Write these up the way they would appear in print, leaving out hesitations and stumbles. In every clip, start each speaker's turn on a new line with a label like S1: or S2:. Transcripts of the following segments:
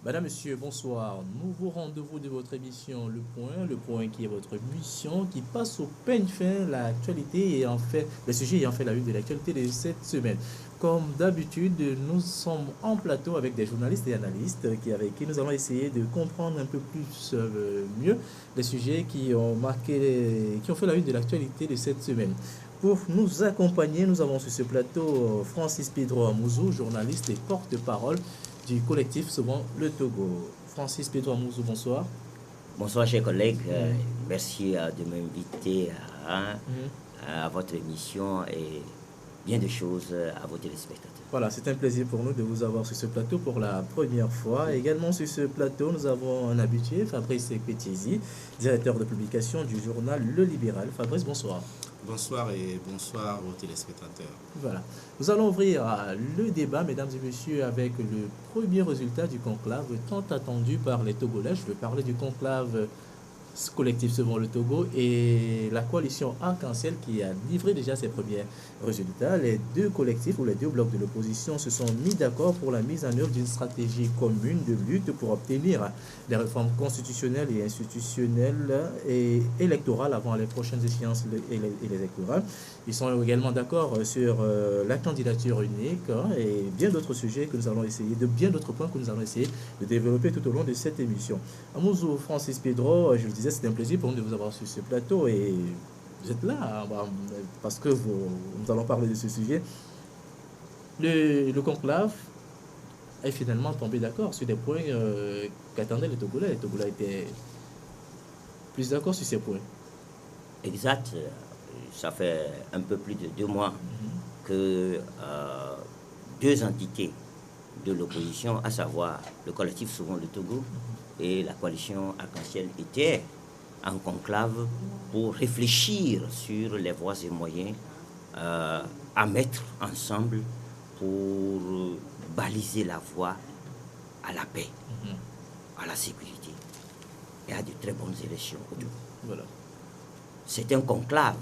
S1: Madame, Monsieur, bonsoir. Nouveau rendez-vous de votre émission Le Point qui est votre mission, qui passe au peigne fin l'actualité et en fait, le sujet ayant fait la une de l'actualité de cette semaine. Comme d'habitude, nous sommes en plateau avec des journalistes et analystes avec qui nous allons essayer de comprendre un peu plus mieux les sujets qui ont marqué, qui ont fait la une de l'actualité de cette semaine. Pour nous accompagner, nous avons sur ce plateau Francis Pedro Amouzou, journaliste et porte-parole du collectif Sauvons le Togo. Francis Pedro Amouzou, bonsoir.
S2: Bonsoir, chers collègues. Merci de m'inviter à votre émission et bien de choses à vos téléspectateurs.
S1: Voilà, c'est un plaisir pour nous de vous avoir sur ce plateau pour la première fois. Également sur ce plateau, nous avons un habitué, Fabrice Pétizi, directeur de publication du journal Le Libéral. Fabrice, bonsoir.
S3: Bonsoir et bonsoir aux téléspectateurs.
S1: Voilà. Nous allons ouvrir le débat, mesdames et messieurs, avec le premier résultat du conclave tant attendu par les Togolais. Je veux parler du conclave collectif Sauvons le Togo et la coalition Arc-en-Ciel qui a livré déjà ses premiers résultats. Les deux collectifs ou les deux blocs de l'opposition se sont mis d'accord pour la mise en œuvre d'une stratégie commune de lutte pour obtenir des réformes constitutionnelles et institutionnelles et électorales avant les prochaines échéances électorales. Ils sont également d'accord sur la candidature unique et bien d'autres sujets que nous allons essayer, de bien d'autres points que nous allons essayer de développer tout au long de cette émission. Amouzou, Francis Pedro, je vous disais, c'est un plaisir pour nous de vous avoir sur ce plateau et vous êtes là parce que nous allons parler de ce sujet. Le conclave est finalement tombé d'accord sur des points qu'attendaient les Togolais. Les Togolais étaient plus d'accord sur ces points.
S2: Exact. Ça fait un peu plus de 2 mois que deux entités de l'opposition, à savoir le collectif Sauvons le Togo et la coalition Arc-en-Ciel, étaient en conclave pour réfléchir sur les voies et moyens à mettre ensemble pour baliser la voie à la paix, à la sécurité et à de très bonnes élections au Togo.
S1: Voilà.
S2: C'est un conclave.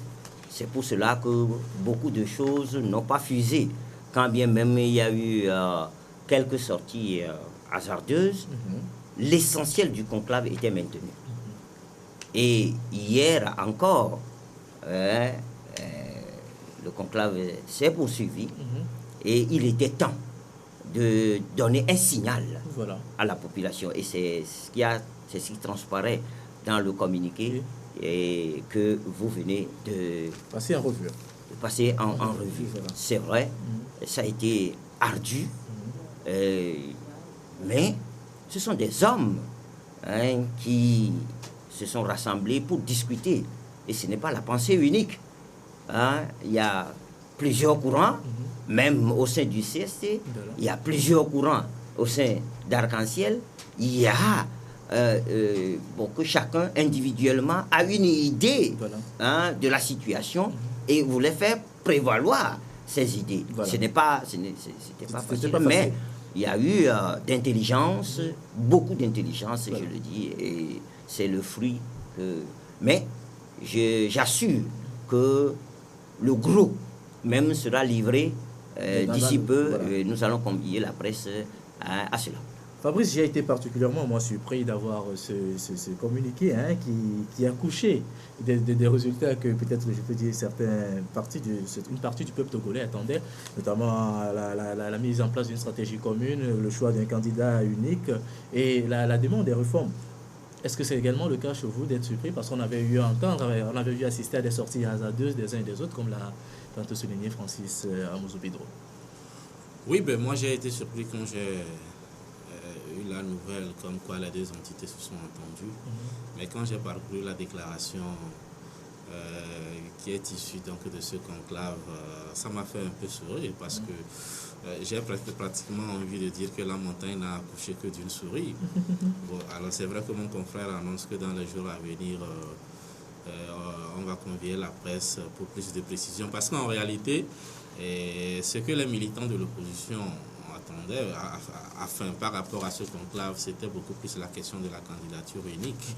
S2: C'est pour cela que beaucoup de choses n'ont pas fusé. Quand bien même il y a eu quelques sorties hasardeuses, l'essentiel du conclave était maintenu. Et hier encore, le conclave s'est poursuivi et il était temps de donner un signal à la population. Et c'est ce qui transparaît dans le communiqué et que vous venez de
S1: passer en revue.
S2: Voilà. C'est vrai, ça a été ardu, mais ce sont des hommes qui se sont rassemblés pour discuter. Et ce n'est pas la pensée unique. Il y a plusieurs courants, même au sein du CST, il y a plusieurs courants au sein d'Arc-en-Ciel. Il y a que chacun individuellement a une idée de la situation et voulait faire prévaloir ses idées. C'était pas facile, mais il y a eu d'intelligence, beaucoup d'intelligence, je le dis, et c'est le fruit que... Mais j'assure que le groupe même sera livré d'ici peu. Nous allons convier la presse à cela.
S1: Fabrice, j'ai été particulièrement surpris d'avoir ce communiqué qui a couché des résultats que peut-être, je peux dire, une partie du peuple togolais attendait, notamment la mise en place d'une stratégie commune, le choix d'un candidat unique et la demande des réformes. Est-ce que c'est également le cas chez vous d'être surpris? Parce qu'on avait eu on avait vu assister à des sorties hasardeuses des uns et des autres, comme l'a tantôt souligné Francis Amouzou Pedro.
S3: Oui, moi j'ai été surpris quand j'ai eu la nouvelle comme quoi les deux entités se sont entendues. Mais quand j'ai parcouru la déclaration qui est issue donc de ce conclave, ça m'a fait un peu sourire parce que j'ai pratiquement envie de dire que la montagne n'a accouché que d'une souris. Alors c'est vrai que mon confrère annonce que dans les jours à venir, on va convier la presse pour plus de précisions. Parce qu'en réalité, ce que les militants de l'opposition attendaient, par rapport à ce conclave, c'était beaucoup plus la question de la candidature unique.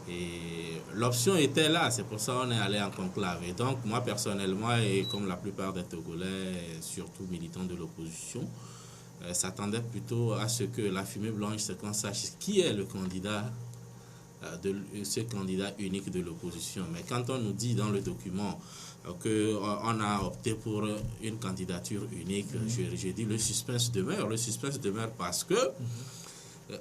S3: Et l'option était là, c'est pour ça qu'on est allé en conclave. Et donc, moi, personnellement, et comme la plupart des Togolais, surtout militants de l'opposition, s'attendait plutôt à ce que la fumée blanche, c'est qu'on sache qui est le candidat, ce candidat unique de l'opposition. Mais quand on nous dit dans le document qu'on a opté pour une candidature unique, je dis le suspense demeure. Le suspense demeure parce que,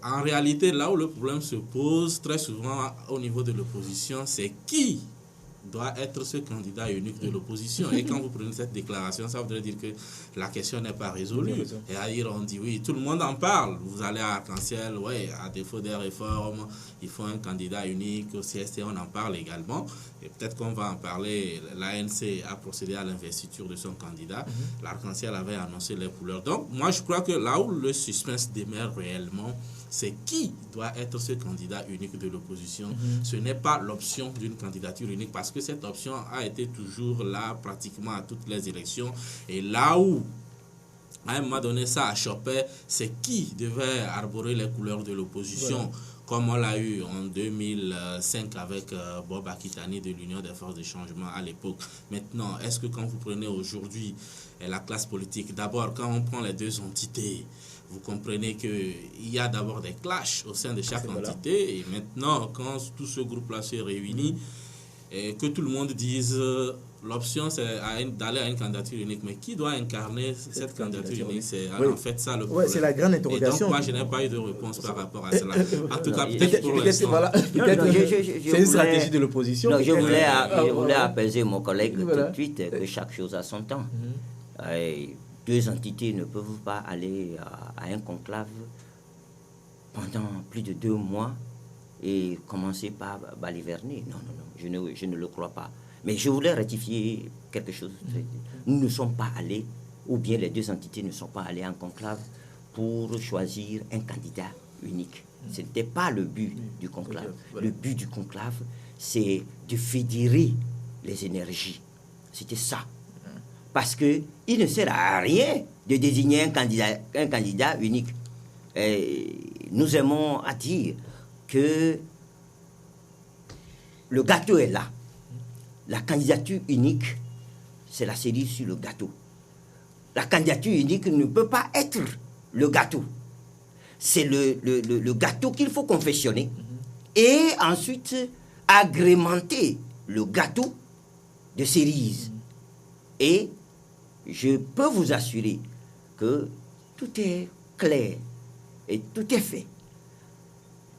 S3: en réalité, là où le problème se pose très souvent au niveau de l'opposition, c'est qui doit être ce candidat unique de l'opposition. Et quand vous prenez cette déclaration, ça voudrait dire que la question n'est pas résolue. Et ailleurs, on dit oui, tout le monde en parle. Vous allez à Arc-en-Ciel, ouais, à défaut des réformes, il faut un candidat unique. Au CST, on en parle également. Et peut-être qu'on va en parler. L'ANC a procédé à l'investiture de son candidat. L'Arc-en-Ciel avait annoncé les couleurs. Donc, moi, je crois que là où le suspense demeure réellement, c'est qui doit être ce candidat unique de l'opposition. Ce n'est pas l'option d'une candidature unique, parce que cette option a été toujours là pratiquement à toutes les élections. Et là où, à un moment donné, ça a chopé, c'est qui devait arborer les couleurs de l'opposition, comme on l'a eu en 2005 avec Bob Akitani de l'Union des forces de changement à l'époque. Maintenant, est-ce que quand vous prenez aujourd'hui la classe politique, d'abord, quand on prend les deux entités, vous comprenez qu'il y a d'abord des clashs au sein de chaque entité. Et maintenant, quand tout ce groupe-là se réunit, et que tout le monde dise l'option, c'est d'aller à une candidature unique. Mais qui doit incarner cette candidature unique? C'est en fait ça le problème.
S1: C'est la grande interrogation.
S3: Et donc, moi, je n'ai pas eu de réponse par rapport à cela. En tout cas, peut-être pour l'instant.
S1: C'est une stratégie de l'opposition.
S2: Je voulais apaiser mon collègue tout de suite, que chaque chose a son temps. Deux entités ne peuvent pas aller à un conclave pendant plus de 2 mois et commencer par baliverner. Non, je ne le crois pas. Mais je voulais rectifier quelque chose. Nous ne sommes pas allés, ou bien les deux entités ne sont pas allées en conclave pour choisir un candidat unique. Ce n'était pas le but du conclave. Le but du conclave, c'est de fédérer les énergies. C'était ça. Parce qu'il ne sert à rien de désigner un candidat unique. Et nous aimons à dire que le gâteau est là. La candidature unique, c'est la cerise sur le gâteau. La candidature unique ne peut pas être le gâteau. C'est le gâteau qu'il faut confectionner et ensuite agrémenter le gâteau de cerises. Et je peux vous assurer que tout est clair et tout est fait.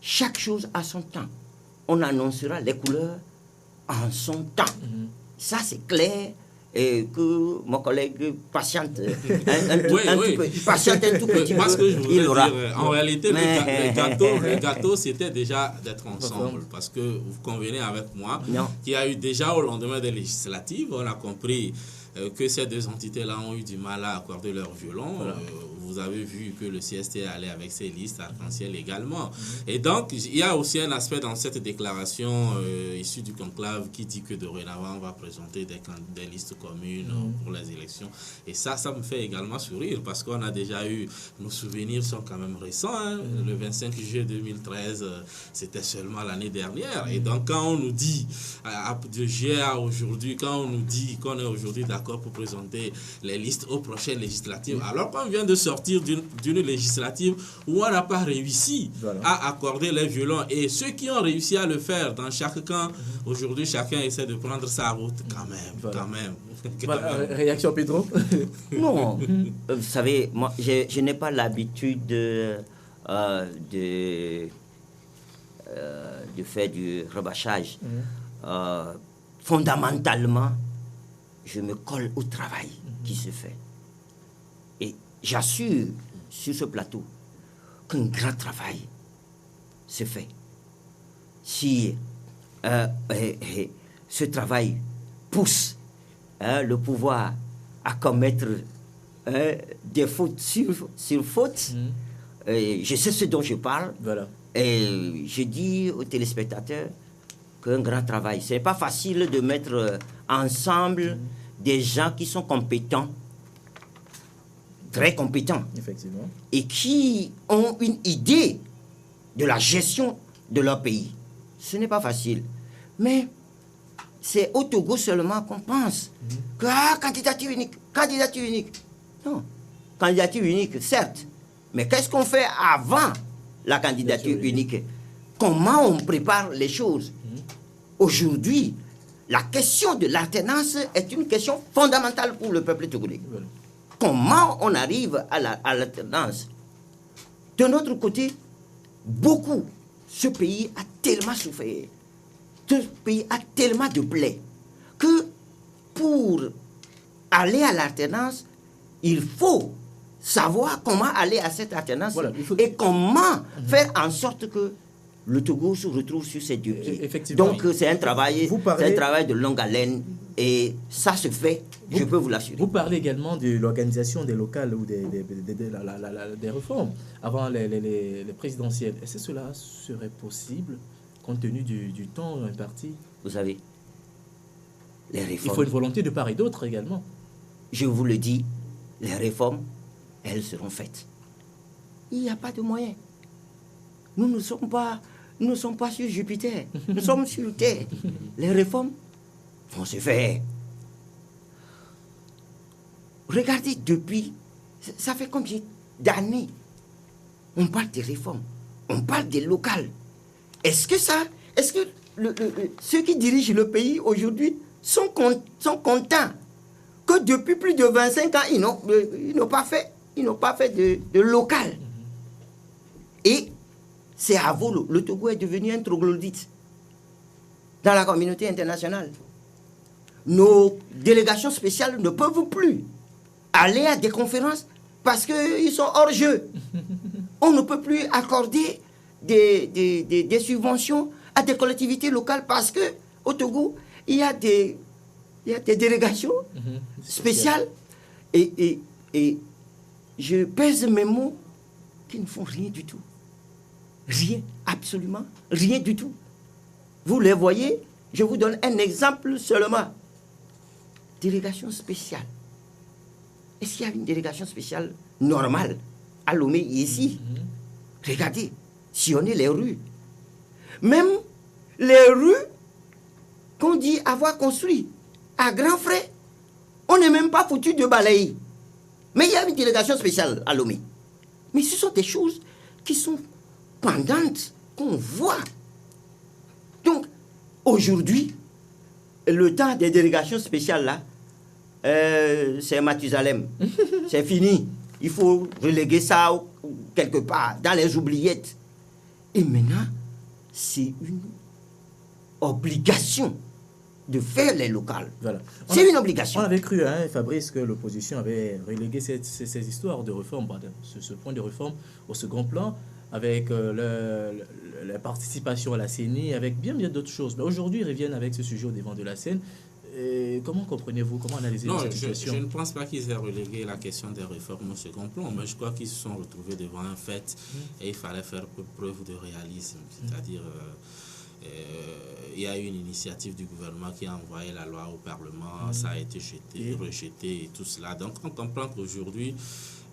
S2: Chaque chose a son temps. On annoncera les couleurs en son temps. Ça, c'est clair. Et que mon collègue patiente un tout petit peu.
S3: Parce que je voudrais dire, en réalité, le gâteau, c'était déjà d'être ensemble. Parce que vous convenez avec moi qu'il y a eu déjà au lendemain des législatives, on a compris que ces deux entités-là ont eu du mal à accorder leur violon. Vous avez vu que le CST allait avec ses listes, Arc-en-Ciel également. Et donc, il y a aussi un aspect dans cette déclaration issue du conclave qui dit que dorénavant, on va présenter des listes communes pour les élections. Et ça me fait également sourire parce qu'on a déjà eu, nos souvenirs sont quand même récents. Le 25 juillet 2013, c'était seulement l'année dernière. Et donc, quand on nous dit, de juillet à aujourd'hui, quand on nous dit qu'on est aujourd'hui d'accord pour présenter les listes aux prochaines législatives, alors qu'on vient de sortir d'une législative où on n'a pas réussi à accorder les violons, et ceux qui ont réussi à le faire dans chaque camp, aujourd'hui chacun essaie de prendre sa route quand même.
S1: Réaction Pedro?
S2: Non, vous savez, moi je n'ai pas l'habitude de faire du rebâchage. Fondamentalement, je me colle au travail qui se fait. Et j'assure sur ce plateau qu'un grand travail se fait. Si ce travail pousse le pouvoir à commettre des fautes sur fautes, je sais ce dont je parle. Et je dis aux téléspectateurs qu'un grand travail, ce n'est pas facile de mettre ensemble des gens qui sont compétents, très compétents,
S1: effectivement,
S2: et qui ont une idée de la gestion de leur pays. Ce n'est pas facile. Mais c'est au Togo seulement qu'on pense que candidature unique. Non, candidature unique, certes, Mais qu'est-ce qu'on fait avant la candidature unique? Comment on prépare les choses? Aujourd'hui, la question de l'alternance est une question fondamentale pour le peuple togolais. Comment on arrive à l'alternance? De notre côté, ce pays a tellement souffert, ce pays a tellement de plaies, que pour aller à l'alternance, il faut savoir comment aller à cette alternance et comment faire en sorte que le Togo se retrouve sur ses deux pieds. Donc c'est un travail de longue haleine et ça se fait, je peux vous l'assurer.
S1: Vous parlez également de l'organisation des locales ou des réformes avant les présidentielles. Est-ce que cela serait possible compte tenu du temps imparti?
S2: Vous savez, les réformes...
S1: Il faut une volonté de part et d'autre également.
S2: Je vous le dis, les réformes, elles seront faites. Il n'y a pas de moyen. Nous ne sommes pas sur Jupiter, nous sommes sur Terre. Les réformes vont se faire. Regardez, ça fait combien d'années on parle des réformes, on parle des locales. Est-ce que ceux qui dirigent le pays aujourd'hui sont contents que depuis plus de 25 ans, ils n'ont pas fait de local? Et c'est à vous, le Togo est devenu un troglodyte dans la communauté internationale. Nos délégations spéciales ne peuvent plus aller à des conférences parce qu'ils sont hors jeu. On ne peut plus accorder des subventions à des collectivités locales parce qu'au Togo, il y a des délégations spéciales et je pèse mes mots qui ne font rien du tout. Rien, absolument rien du tout. Vous les voyez, je vous donne un exemple seulement. Délégation spéciale. Est-ce qu'il y a une délégation spéciale normale à Lomé ici? Regardez, sillonnez les rues. Même les rues qu'on dit avoir construites à grands frais, on n'est même pas foutu de balayer. Mais il y a une délégation spéciale à Lomé. Mais ce sont des choses qui sont pendantes, qu'on voit. Donc, aujourd'hui, le temps des délégations spéciales là, c'est Mathusalem. C'est fini. Il faut reléguer ça quelque part, dans les oubliettes. Et maintenant, c'est une obligation de faire les locales. Voilà. C'est une obligation.
S1: On avait cru, Fabrice, que l'opposition avait relégué ces histoires de réforme, ce point de réforme au second plan, avec la participation à la CENI, avec bien d'autres choses. Mais aujourd'hui, ils reviennent avec ce sujet au devant de la scène. Et comment comprenez-vous, comment analysez-vous cette situation?
S3: Je ne pense pas qu'ils aient relégué la question des réformes au second plan, mais je crois qu'ils se sont retrouvés devant un fait et il fallait faire preuve de réalisme. C'est-à-dire, il y a eu une initiative du gouvernement qui a envoyé la loi au Parlement, ça a été rejeté et tout cela. Donc on comprend qu'aujourd'hui,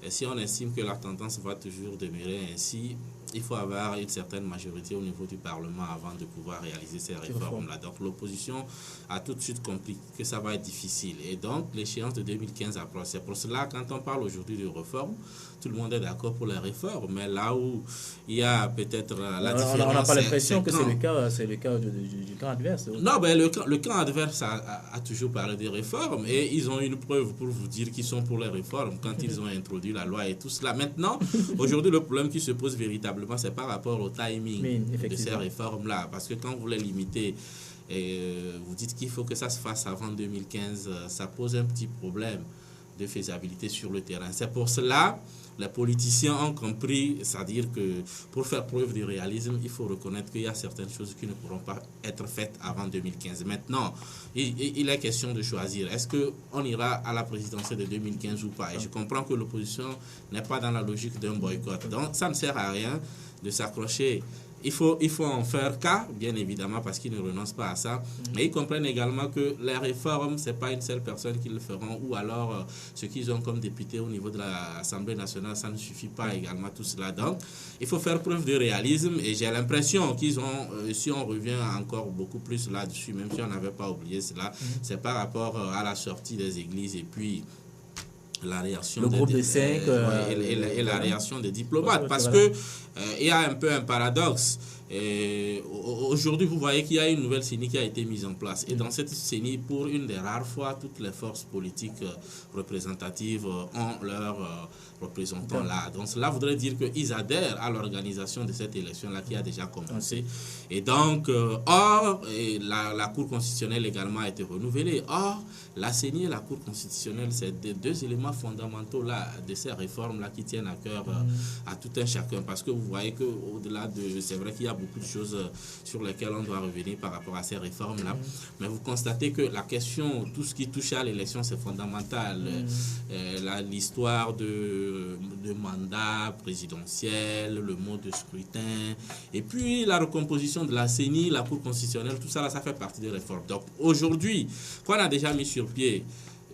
S3: si on estime que la tendance va toujours demeurer ainsi, il faut avoir une certaine majorité au niveau du Parlement avant de pouvoir réaliser ces réformes-là. Donc l'opposition a tout de suite compris que ça va être difficile. Et donc l'échéance de 2015 approche. C'est pour cela, quand on parle aujourd'hui de réforme, tout le monde est d'accord pour les réformes. Mais là où il y a peut-être la différence...
S1: On n'a pas l'impression que c'est le cas du camp adverse.
S3: Non, ben le camp adverse a toujours parlé des réformes et ils ont une preuve pour vous dire qu'ils sont pour les réformes quand ils ont introduit la loi et tout cela. Maintenant, aujourd'hui, le problème qui se pose véritablement, c'est par rapport au timing de ces réformes-là. Parce que quand vous les limitez, vous dites qu'il faut que ça se fasse avant 2015, ça pose un petit problème de faisabilité sur le terrain. C'est pour cela les politiciens ont compris, c'est-à-dire que pour faire preuve de réalisme, il faut reconnaître qu'il y a certaines choses qui ne pourront pas être faites avant 2015. Maintenant, il est question de choisir. Est-ce qu'on ira à la présidentielle de 2015 ou pas? Et je comprends que l'opposition n'est pas dans la logique d'un boycott. Donc, ça ne sert à rien de s'accrocher. Il faut en faire cas, bien évidemment, parce qu'ils ne renoncent pas à ça. Mais ils comprennent également que les réformes, ce n'est pas une seule personne qui le feront, ou alors ce qu'ils ont comme députés au niveau de l'Assemblée nationale, ça ne suffit pas également tout cela. Donc, il faut faire preuve de réalisme et j'ai l'impression qu'ils ont, si on revient encore beaucoup plus là-dessus, même si on n'avait pas oublié cela, c'est par rapport à la sortie des églises et puis la réaction
S1: Le
S3: des
S1: groupe des 5
S3: et la réaction des diplomates, parce que il y a un peu un paradoxe. Aujourd'hui, vous voyez qu'il y a une nouvelle CENI qui a été mise en place. Et dans cette CENI, pour une des rares fois, toutes les forces politiques représentatives ont leur représentant là. Donc cela voudrait dire qu'ils adhèrent à l'organisation de cette élection-là qui a déjà commencé. Et donc, la Cour constitutionnelle également a été renouvelée. Or, la CENI et la Cour constitutionnelle, c'est des deux éléments fondamentaux là, de ces réformes-là qui tiennent à cœur à tout un chacun. Parce que vous voyez qu'au-delà de... C'est vrai qu'il y a beaucoup de choses sur lesquelles on doit revenir par rapport à ces réformes-là. Mais vous constatez que la question, tout ce qui touche à l'élection, c'est fondamental. L'histoire de mandat présidentiel, le mode de scrutin, et puis la recomposition de la CENI, la Cour constitutionnelle, tout ça, là, ça fait partie des réformes. Donc aujourd'hui, qu'on a déjà mis sur pied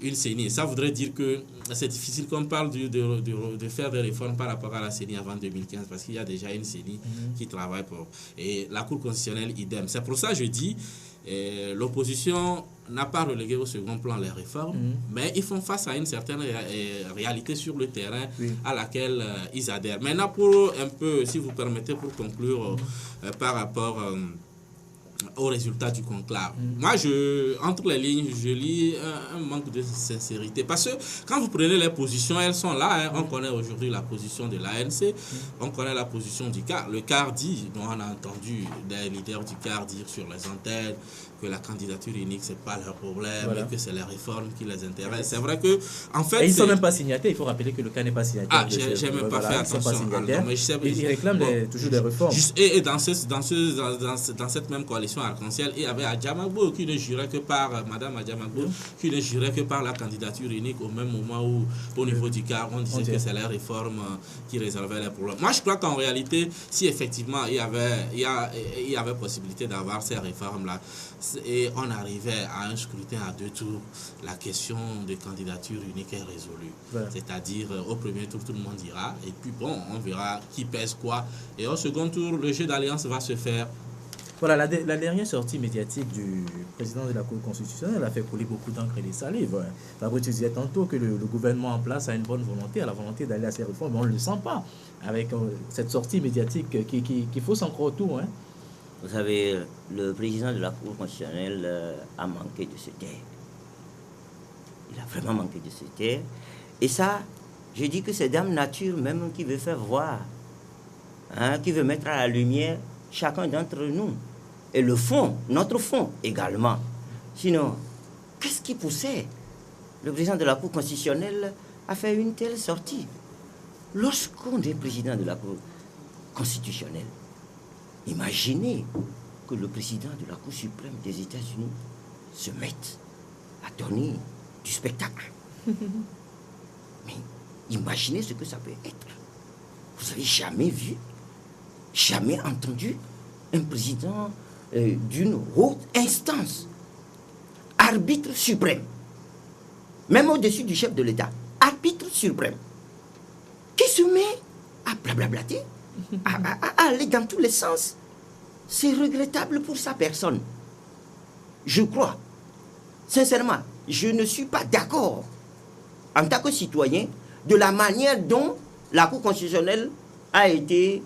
S3: une CENI, ça voudrait dire que c'est difficile qu'on parle de faire des réformes par rapport à la CENI avant 2015, parce qu'il y a déjà une CENI qui travaille pour... Et la Cour constitutionnelle, idem. C'est pour ça que je dis, l'opposition n'a pas relégué au second plan les réformes, mais ils font face à une certaine réalité sur le terrain à laquelle ils adhèrent. Maintenant, pour un peu, si vous permettez, pour conclure par rapport... au résultat du conclave. Moi, entre les lignes, je lis un manque de sincérité. Parce que quand vous prenez les positions, elles sont là. On connaît aujourd'hui la position de l'ANC, on connaît la position du CAR. Le CAR dit, on a entendu des leaders du CAR dire sur les antennes que la candidature unique, ce n'est pas leur problème, et que c'est les réformes qui les intéressent. C'est vrai que, en fait...
S1: Et ils ne sont même pas signataires. Il faut rappeler que le CAR n'est pas signataire.
S3: Ah, j'ai même pas fait attention.
S1: Ils réclament toujours des réformes.
S3: Et dans cette même coalition arc-en-ciel, il y avait Adjamagbo qui ne jurait que par Madame Adjamagbo, qui ne jurait que par la candidature unique au même moment où, au niveau du CAR, on disait que c'est les réformes qui résolvaient les problèmes. Moi, je crois qu'en réalité, si effectivement il y avait possibilité d'avoir ces réformes-là, et on arrivait à un scrutin à 2 tours, la question de candidature unique est résolue. Voilà. C'est-à-dire, au premier tour, tout le monde ira, et puis bon, on verra qui pèse quoi. Et au second tour, le jeu d'alliance va se faire.
S1: Voilà, la dernière sortie médiatique du président de la Cour constitutionnelle a fait couler beaucoup d'encre et des salives. Fabrice, tu disais tantôt que le gouvernement en place a une bonne volonté, a la volonté d'aller à ces réformes, mais on ne le sent pas avec cette sortie médiatique qui fausse encore tout.
S2: Vous savez, le président de la Cour constitutionnelle a manqué de se taire. Il a vraiment manqué de se taire. Et ça, je dis que c'est Dame Nature même qui veut faire voir, qui veut mettre à la lumière chacun d'entre nous. Et le fond, notre fond également. Sinon, qu'est-ce qui poussait le président de la Cour constitutionnelle à faire une telle sortie? Lorsqu'on est président de la Cour constitutionnelle, imaginez que le président de la Cour suprême des États-Unis se mette à donner du spectacle. Mais imaginez ce que ça peut être. Vous n'avez jamais vu, jamais entendu un président d'une haute instance, arbitre suprême, même au-dessus du chef de l'État, arbitre suprême, qui se met à blablablater, à aller dans tous les sens. C'est regrettable pour sa personne. Je crois, sincèrement, je ne suis pas d'accord, en tant que citoyen, de la manière dont la Cour constitutionnelle a été,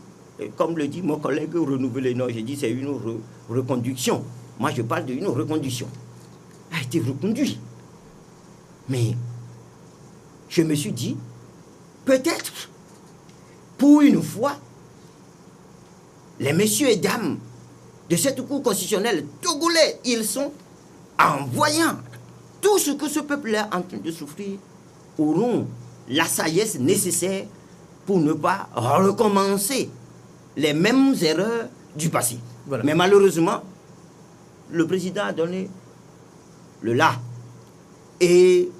S2: comme le dit mon collègue, renouvelée. Non, j'ai dit c'est une reconduction. Moi, je parle d'une reconduction. A été reconduit. Mais je me suis dit, peut-être, pour une fois, les messieurs et dames de cette Cour constitutionnelle togolais, ils sont, en voyant tout ce que ce peuple est en train de souffrir, auront la sagesse nécessaire pour ne pas recommencer les mêmes erreurs du passé. Voilà. Mais malheureusement, le président a donné le là. Et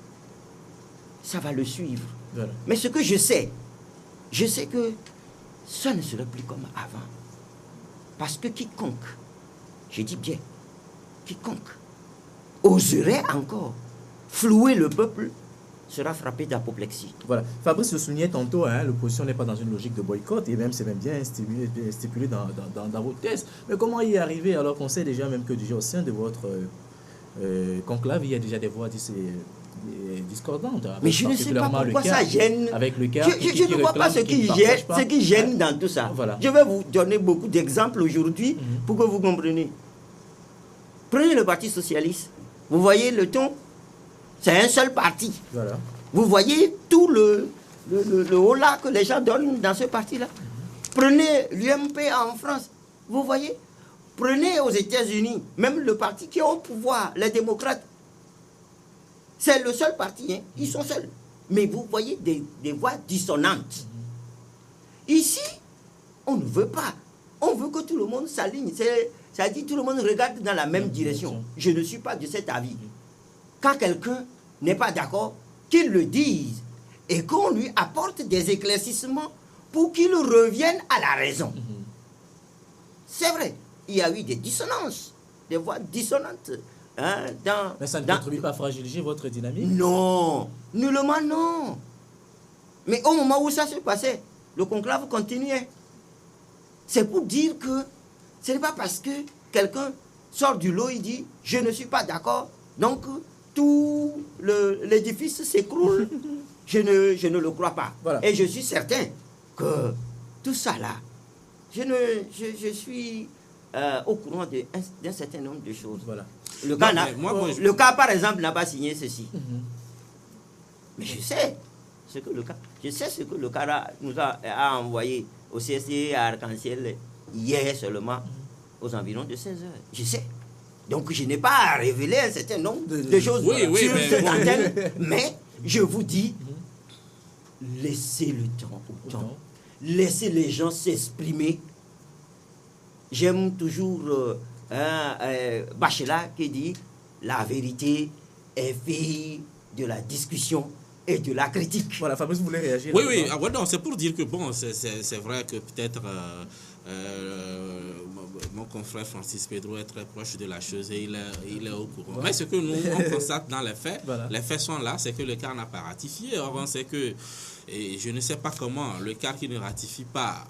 S2: ça va le suivre. Voilà. Mais ce que je sais que ça ne sera plus comme avant. Parce que quiconque, je dis bien, quiconque oserait encore flouer le peuple sera frappé d'apoplexie.
S1: Voilà. Fabrice le soulignait tantôt, l'opposition n'est pas dans une logique de boycott, et même c'est même bien stipulé dans vos thèses. Mais comment y arriver alors qu'on sait déjà même que déjà au sein de votre conclave, il y a déjà des voix discordantes.
S2: Mais je ne sais pas pourquoi ça gêne.
S1: Avec le cas
S2: je ne vois pas ce qui gêne dans tout ça.
S1: Voilà.
S2: Je vais vous donner beaucoup d'exemples aujourd'hui pour que vous compreniez. Prenez le Parti socialiste. Vous voyez le ton? C'est un seul parti.
S1: Voilà.
S2: Vous voyez tout le haut-là que les gens donnent dans ce parti-là. Prenez l'UMP en France. Vous voyez? Prenez aux États-Unis, même le parti qui est au pouvoir, les démocrates. C'est le seul parti, hein. Ils sont seuls. Mais vous voyez des voix dissonantes. Ici, on ne veut pas. On veut que tout le monde s'aligne. Ça dit tout le monde regarde dans la même direction. Je ne suis pas de cet avis. Quand quelqu'un n'est pas d'accord, qu'il le dise et qu'on lui apporte des éclaircissements pour qu'il revienne à la raison. C'est vrai, il y a eu des dissonances, des voix dissonantes. Hein,
S1: mais ça ne contribue pas à fragiliser votre dynamique?
S2: Non, nullement non. Mais au moment où ça se passait, le conclave continuait. C'est pour dire que ce n'est pas parce que quelqu'un sort du lot et dit « je ne suis pas d'accord », donc tout l'édifice s'écroule. Je ne le crois pas. Voilà. Et je suis certain que tout ça là, je suis au courant d'un certain nombre de choses. Voilà. Le cas, par exemple, n'a pas signé ceci. Mais je sais ce que le cas nous a envoyé au CSE à Arc-en-Ciel hier seulement, aux environs de 16 heures. Je sais. Donc je n'ai pas à révéler un certain nombre de choses sur cette antenne, mais je vous dis, laissez le temps au temps. Laissez les gens s'exprimer. J'aime toujours Bachelard qui dit la vérité est fille de la discussion et de la critique.
S1: Voilà, Fabrice, vous voulez réagir?
S3: Oui, non, c'est pour dire que bon, c'est vrai que peut-être mon confrère Francis Pedro est très proche de la chose et il est au courant. Voilà. Mais ce que nous on constate dans les faits, voilà. Les faits sont là, c'est que le CAR n'a pas ratifié. Or, on sait que, et je ne sais pas comment, le CAR qui ne ratifie pas,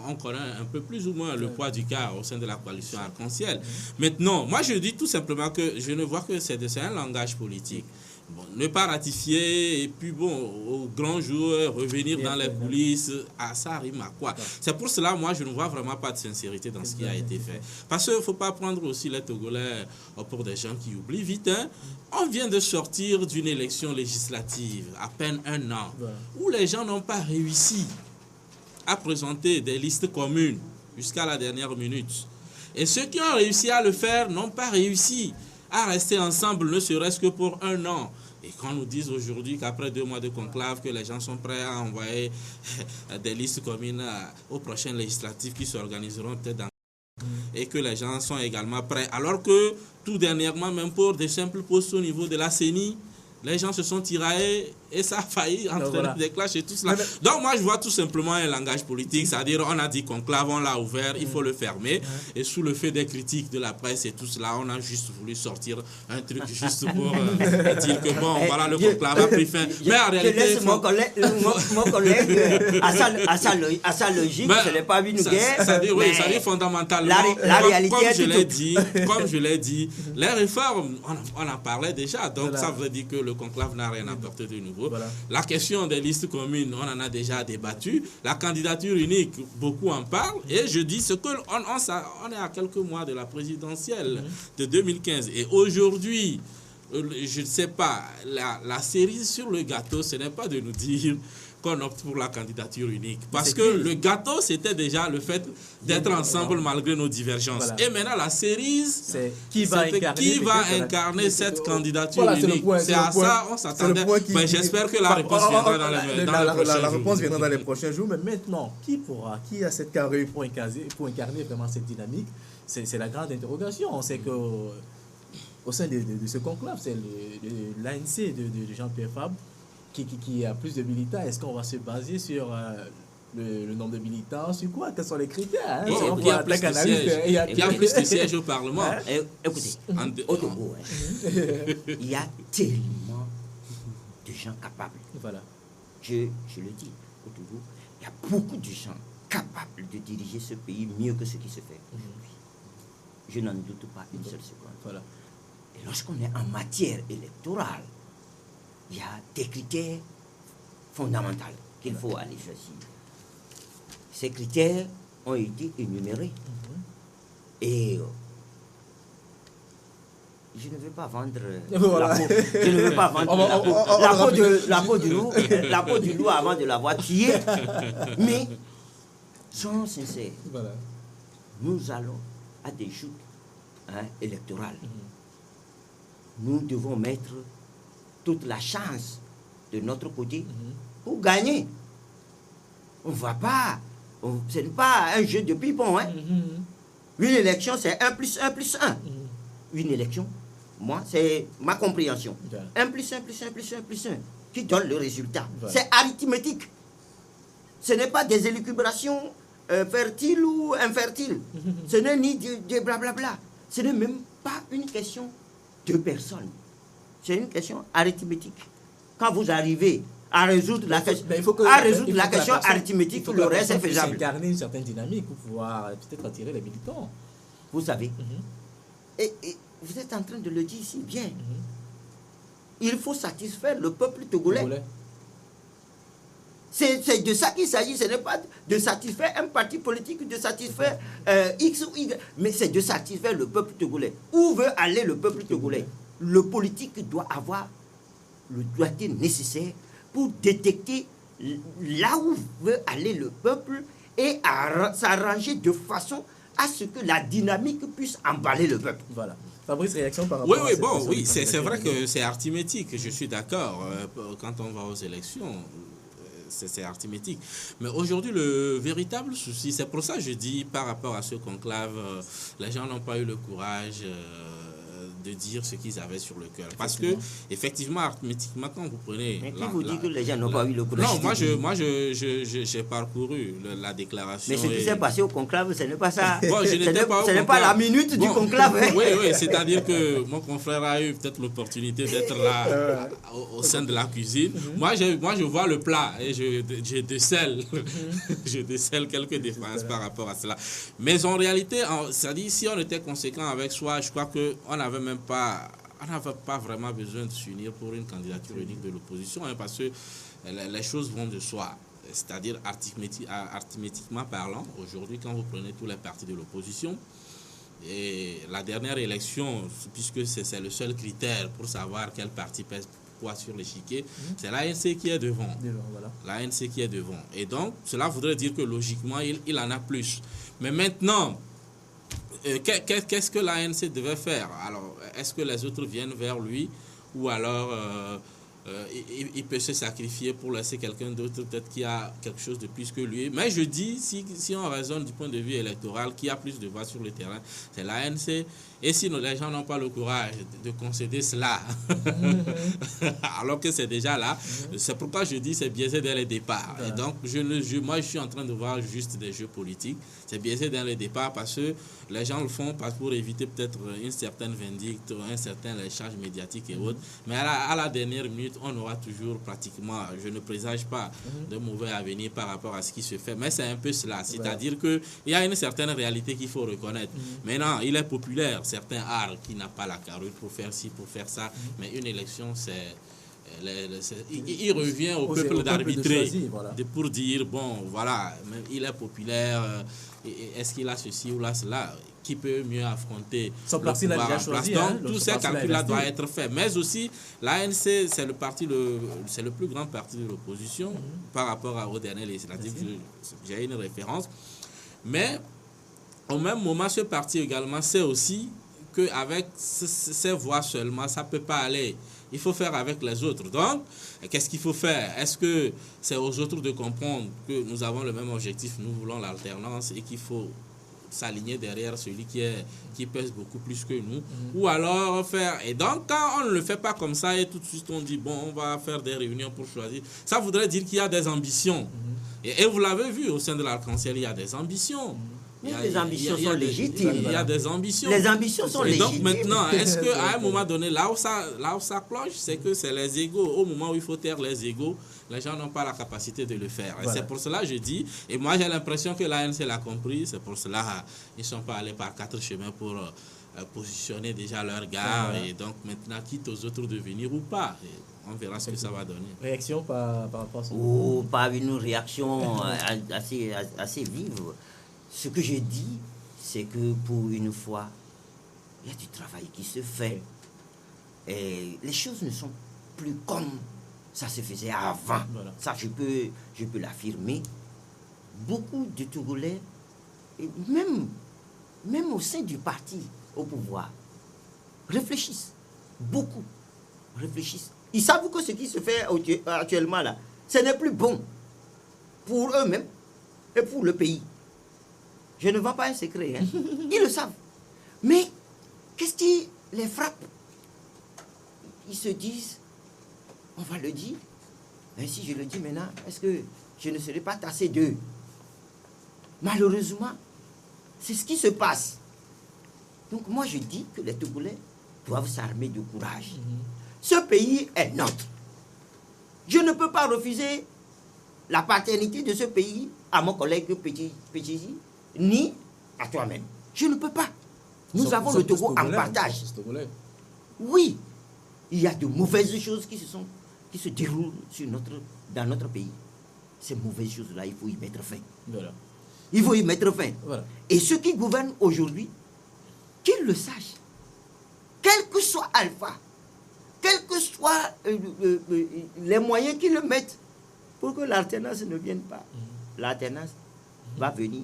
S3: on connaît un peu plus ou moins le poids du CAR au sein de la coalition Arc-en-Ciel. Maintenant, moi je dis tout simplement que je ne vois que c'est un langage politique. Bon, ne pas ratifier et puis bon, au grand jour, revenir dans les coulisses, ça rime à quoi? C'est pour cela, moi, je ne vois vraiment pas de sincérité dans ce qui a été fait. Parce qu'il ne faut pas prendre aussi les Togolais pour des gens qui oublient vite. Hein. On vient de sortir d'une élection législative, à peine un an, où les gens n'ont pas réussi à présenter des listes communes jusqu'à la dernière minute. Et ceux qui ont réussi à le faire n'ont pas réussi à rester ensemble, ne serait-ce que pour un an. Et quand on nous dit aujourd'hui qu'après 2 mois de conclave, que les gens sont prêts à envoyer des listes communes aux prochaines législatives qui s'organiseront peut-être dans... Et que les gens sont également prêts. Alors que tout dernièrement, même pour des simples postes au niveau de la CENI, les gens se sont tiraillés et ça a failli entraîner des clashs et tout cela. Donc moi je vois tout simplement un langage politique, c'est-à-dire on a dit conclave, on l'a ouvert, il faut le fermer. Et sous le fait des critiques de la presse et tout cela, on a juste voulu sortir un truc juste pour dire que bon, voilà, le conclave a pris fin. Mais en réalité...
S2: Je laisse mon collègue à sa logique, je n'ai pas vu une guerre.
S3: Ça dit fondamentalement,
S2: la réalité
S3: comme je l'ai dit, les réformes, on en parlait déjà, donc ça veut dire que le conclave n'a rien apporté de nouveau. Voilà. La question des listes communes, on en a déjà débattu. La candidature unique, beaucoup en parlent. Et je dis ce que on est à quelques mois de la présidentielle de 2015. Et aujourd'hui, je ne sais pas, la cerise sur le gâteau, ce n'est pas de nous dire qu'on opte pour la candidature unique. Parce que le gâteau, c'était déjà le fait d'être ensemble malgré nos divergences. Voilà. Et maintenant, la cerise,
S1: c'est qui va
S3: incarner cette candidature unique. C'est à ça on s'attendait. Mais j'espère que la réponse viendra dans les prochains jours.
S1: La réponse viendra dans les prochains jours. Mais maintenant, qui a cette carrure pour incarner vraiment cette dynamique? C'est la grande interrogation. On sait que au sein de ce conclave, c'est l'ANC de Jean-Pierre Fabre qui a plus de militants. Est-ce qu'on va se baser sur le nombre de militants? Sur quoi? Quels sont les critères?
S3: Il y a plus de sièges au Parlement.
S2: Écoutez, au Togo, il y a tellement de gens capables.
S1: Voilà.
S2: Je le dis, au Togo, il y a beaucoup de gens capables de diriger ce pays mieux que ce qui se fait aujourd'hui. Je n'en doute pas une seule seconde.
S1: Voilà.
S2: Et lorsqu'on est en matière électorale, il y a des critères fondamentaux qu'il faut aller choisir. Ces critères ont été énumérés. Et je ne veux pas vendre
S1: Voilà.
S2: la peau. Je ne veux pas vendre la peau du loup avant de l'avoir tué. Mais, soyons sincères,
S1: Voilà.
S2: nous allons à des joutes électorales. Nous devons mettre toute la chance de notre côté pour gagner. On ne va pas. Ce n'est pas un jeu de ping-pong. Une élection, c'est 1 + 1 + 1. Une élection, moi, c'est ma compréhension. 1 + 1 + 1 + 1 + 1 qui donne le résultat. C'est arithmétique. Ce n'est pas des élucubrations fertiles ou infertiles. Ce n'est ni des blablabla. Ce n'est même pas une question de personnes. C'est une question arithmétique. Quand vous arrivez à résoudre la question arithmétique, le reste est faisable.
S1: Il faut incarner une certaine dynamique pour pouvoir peut-être attirer les militants.
S2: Vous savez. Et vous êtes en train de le dire si bien. Il faut satisfaire le peuple togolais. C'est de ça qu'il s'agit. Ce n'est pas de satisfaire un parti politique, de satisfaire X ou Y, mais c'est de satisfaire le peuple togolais. Où veut aller le peuple togolais? Le politique doit avoir le doigté nécessaire pour détecter là où veut aller le peuple et s'arranger de façon à ce que la dynamique puisse emballer le peuple.
S1: Voilà. Fabrice, réaction par rapport à cette
S3: Oui, c'est vrai que c'est arithmétique, je suis d'accord. Quand on va aux élections, c'est arithmétique. Mais aujourd'hui, le véritable souci, c'est pour ça que je dis par rapport à ce conclave, les gens n'ont pas eu le courage de dire ce qu'ils avaient sur le cœur. Parce que, effectivement, arithmétiquement, quand vous prenez...
S2: Mais qui vous dit que les gens n'ont pas eu le courage?
S3: Non, j'ai parcouru la déclaration.
S2: Mais ce qui s'est passé au conclave, ce n'est pas ça.
S3: Bon,
S2: ce n'est pas la minute du conclave. Hein.
S3: Oui, c'est-à-dire que mon confrère a eu peut-être l'opportunité d'être là au sein de la cuisine. Moi, je vois le plat et je décèle. Je décèle quelques défenses par rapport à cela. Mais en réalité, c'est-à-dire, si on était conséquent avec soi, je crois qu'on n'avait pas vraiment besoin de s'unir pour une candidature unique de l'opposition, parce que les choses vont de soi. C'est-à-dire, arithmétiquement parlant, aujourd'hui, quand vous prenez tous les partis de l'opposition, et la dernière élection, puisque c'est le seul critère pour savoir quel parti pèse quoi sur l'échiquier, c'est l'ANC qui est devant.
S1: Voilà.
S3: L'ANC qui est devant. Et donc, cela voudrait dire que logiquement, il en a plus. Mais maintenant, qu'est-ce que l'ANC devait faire? Alors, est-ce que les autres viennent vers lui ou alors il peut se sacrifier pour laisser quelqu'un d'autre peut-être qui a quelque chose de plus que lui? Mais je dis, si on raisonne du point de vue électoral, qui a plus de voix sur le terrain, c'est l'ANC. Et si les gens n'ont pas le courage de concéder cela, alors que c'est déjà là, c'est pourquoi je dis c'est biaisé dès le départ. Et donc, moi, je suis en train de voir juste des jeux politiques. C'est biaisé dès le départ parce que les gens le font pour éviter peut-être une certaine vindicte, un certain échange médiatique et autres. Mais à la dernière minute, on aura toujours pratiquement, je ne présage pas de mauvais avenir par rapport à ce qui se fait. Mais c'est un peu cela. C'est-à-dire qu'il y a une certaine réalité qu'il faut reconnaître. Maintenant, il est populaire. Certains arts qui n'a pas la carrure pour faire ci, pour faire ça. Mais une élection, il revient au peuple d'arbitrer pour dire, bon, voilà, il est populaire, est-ce qu'il a ceci ou là, cela, qui peut mieux affronter
S1: son parti l'a déjà choisi. Donc,
S3: tous ces calculs-là doivent être faits. Mais aussi, l'ANC, c'est le plus grand parti de l'opposition par rapport aux dernières législatives. J'ai une référence. Mais, au même moment, ce parti également sait aussi qu'avec ces voix seulement, ça ne peut pas aller. Il faut faire avec les autres. Donc, qu'est-ce qu'il faut faire? Est-ce que c'est aux autres de comprendre que nous avons le même objectif, nous voulons l'alternance et qu'il faut s'aligner derrière celui qui pèse beaucoup plus que nous, ou alors faire... Et donc, quand on ne le fait pas comme ça et tout de suite on dit, bon, on va faire des réunions pour choisir, ça voudrait dire qu'il y a des ambitions. Et vous l'avez vu, au sein de l'Arc-en-Ciel, il y a des ambitions.
S2: Les ambitions sont légitimes.
S3: Il y a des ambitions.
S2: Les ambitions sont légitimes.
S3: Et donc maintenant, est-ce qu'à un moment donné, là où ça cloche, c'est que c'est les égos. Au moment où il faut taire les égos, les gens n'ont pas la capacité de le faire. Et c'est pour cela que je dis, et moi j'ai l'impression que l'ANC l'a compris, c'est pour cela qu'ils ne sont pas allés par 4 chemins pour positionné déjà leur gare, et donc maintenant quitte aux autres de venir ou pas. Et on verra ce que ça va donner.
S1: Réaction par rapport à ça?
S2: Oh, pas une réaction assez vive. Ce que j'ai dit, c'est que pour une fois, il y a du travail qui se fait. Et les choses ne sont plus comme ça se faisait avant.
S1: Voilà.
S2: Ça, je peux l'affirmer. Beaucoup de Togolais, et même au sein du parti au pouvoir, réfléchissent. Beaucoup réfléchissent. Ils savent que ce qui se fait actuellement là, ce n'est plus bon pour eux-mêmes et pour le pays. Je ne vends pas un secret, hein. Ils le savent. Mais qu'est-ce qui les frappe? Ils se disent, on va le dire. Et si je le dis maintenant, est-ce que je ne serai pas tassé d'eux? Malheureusement, c'est ce qui se passe. Donc moi je dis que les Togolais doivent s'armer de courage. Ce pays est notre. Je ne peux pas refuser la paternité de ce pays à mon collègue Pétizi, ni à toi-même. Je ne peux pas. Nous avons le Togo en partage. Oui, il y a de mauvaises choses qui se déroulent dans notre pays. Ces mauvaises choses-là, il faut y mettre fin.
S1: Voilà.
S2: Il faut y mettre fin.
S1: Voilà.
S2: Et ceux qui gouvernent aujourd'hui, qu'ils le sachent. Quel que soit Alpha, quels que soient les moyens qu'ils le mettent pour que l'alternance ne vienne pas. L'alternance va venir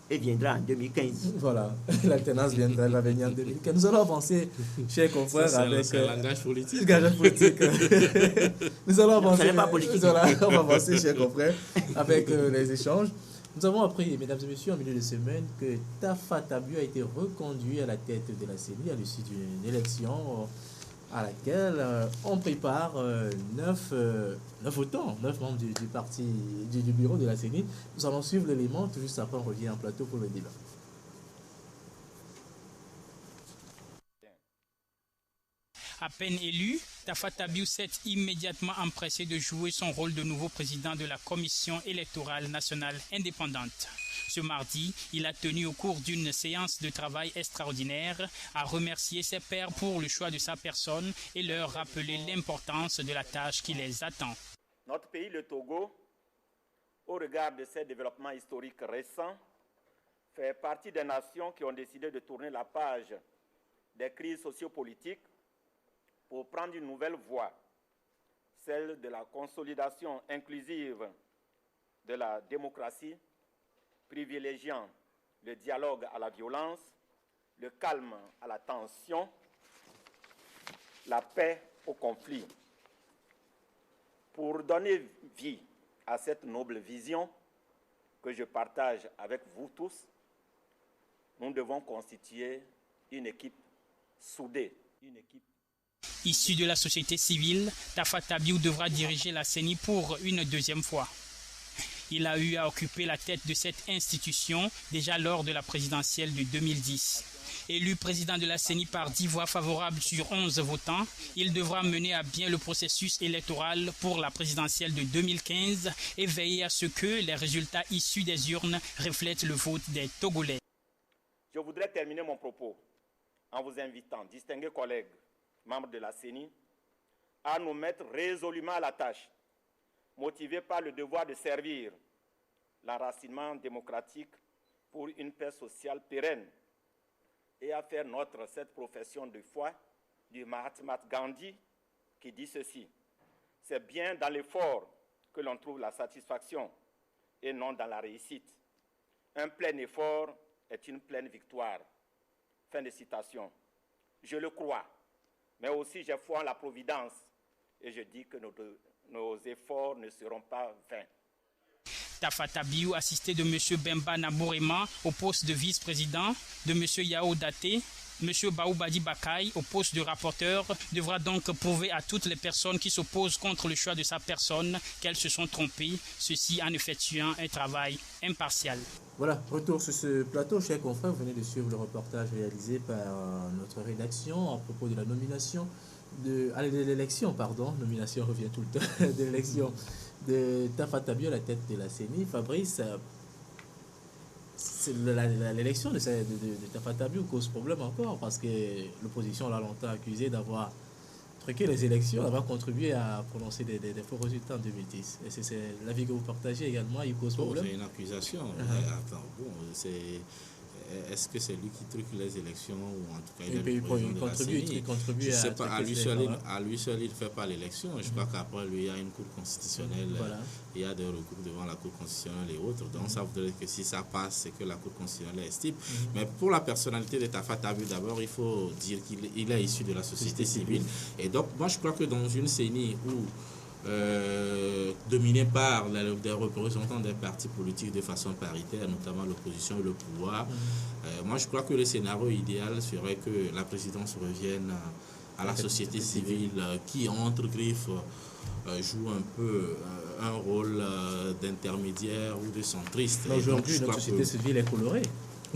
S2: et viendra en 2015.
S1: Voilà, l'alternance va venir en 2015. Nous allons avancer, chers confrères,
S3: Ça,
S1: avec...
S3: c'est un langage politique.
S1: Langage politique. Nous allons avancer.
S2: Ce n'est pas politique.
S1: Voilà, on va avancer, chers confrères, avec les échanges. Nous avons appris, mesdames et messieurs, en milieu de semaine, que Tafa Tabiou a été reconduit à la tête de la CENI à l'issue d'une élection à laquelle on prépare 9 votants, 9 membres du parti, du bureau de la CENI. Nous allons suivre l'élément, tout juste après on revient en plateau pour le débat.
S4: À peine élu, Tafa Tabiou s'est immédiatement empressé de jouer son rôle de nouveau président de la Commission électorale nationale indépendante. Ce mardi, il a tenu au cours d'une séance de travail extraordinaire à remercier ses pairs pour le choix de sa personne et leur rappeler l'importance de la tâche qui les attend.
S5: Notre pays, le Togo, au regard de ses développements historiques récents, fait partie des nations qui ont décidé de tourner la page des crises sociopolitiques pour prendre une nouvelle voie, celle de la consolidation inclusive de la démocratie, privilégiant le dialogue à la violence, le calme à la tension, la paix au conflit. Pour donner vie à cette noble vision que je partage avec vous tous, nous devons constituer une équipe soudée, une équipe.
S4: Issu de la société civile, Tafa Tabiou devra diriger la CENI pour une deuxième fois. Il a eu à occuper la tête de cette institution déjà lors de la présidentielle de 2010. Élu président de la CENI par 10 voix favorables sur 11 votants, il devra mener à bien le processus électoral pour la présidentielle de 2015 et veiller à ce que les résultats issus des urnes reflètent le vote des Togolais.
S5: Je voudrais terminer mon propos en vous invitant, distingués collègues, membres de la CENI, à nous mettre résolument à la tâche, motivés par le devoir de servir l'enracinement démocratique pour une paix sociale pérenne et à faire cette profession de foi du Mahatma Gandhi qui dit ceci: c'est bien dans l'effort que l'on trouve la satisfaction et non dans la réussite. Un plein effort est une pleine victoire. Fin de citation. Je le crois, mais aussi j'ai foi en la providence et je dis que nos efforts ne seront pas vains.
S4: Tafa Tabiou, assisté de M. Bemba Nabourema au poste de vice-président, de M. Yao Daté, M. Baoubadi Bakaï au poste de rapporteur, devra donc prouver à toutes les personnes qui s'opposent contre le choix de sa personne qu'elles se sont trompées, ceci en effectuant un travail impartial.
S1: Voilà, retour sur ce plateau, chers confrères, vous venez de suivre le reportage réalisé par notre rédaction à propos de la nomination de l'élection, nomination revient tout le temps, de l'élection de Tafa Tabiou à la tête de la CENI. Fabrice, l'élection de Tafa Tabiou cause problème encore parce que l'opposition l'a longtemps accusé d'avoir truqué les élections, d'avoir contribué à prononcer des faux résultats en 2010. Et c'est l'avis que vous partagez également, il cause problème.
S3: C'est une accusation. Attends, bon, est-ce que c'est lui qui truque les élections ou en tout cas
S1: il contribue
S3: je
S1: à...
S3: sais pas, à lui seul il ne fait pas l'élection. Je crois qu'après lui il y a une cour constitutionnelle, il y a des recours devant la cour constitutionnelle et autres. Donc ça voudrait dire que si ça passe, c'est que la cour constitutionnelle estime. Mais pour la personnalité de Tafa Tabiou, d'abord il faut dire qu'il est issu de la société civile. Et donc moi je crois que dans une CENI où dominé par des représentants des partis politiques de façon paritaire, notamment l'opposition et le pouvoir. Moi, je crois que le scénario idéal serait que la présidence revienne à la société civile qui, entre griffes, joue un peu un rôle d'intermédiaire ou de centriste.
S1: Aujourd'hui, notre société civile est colorée.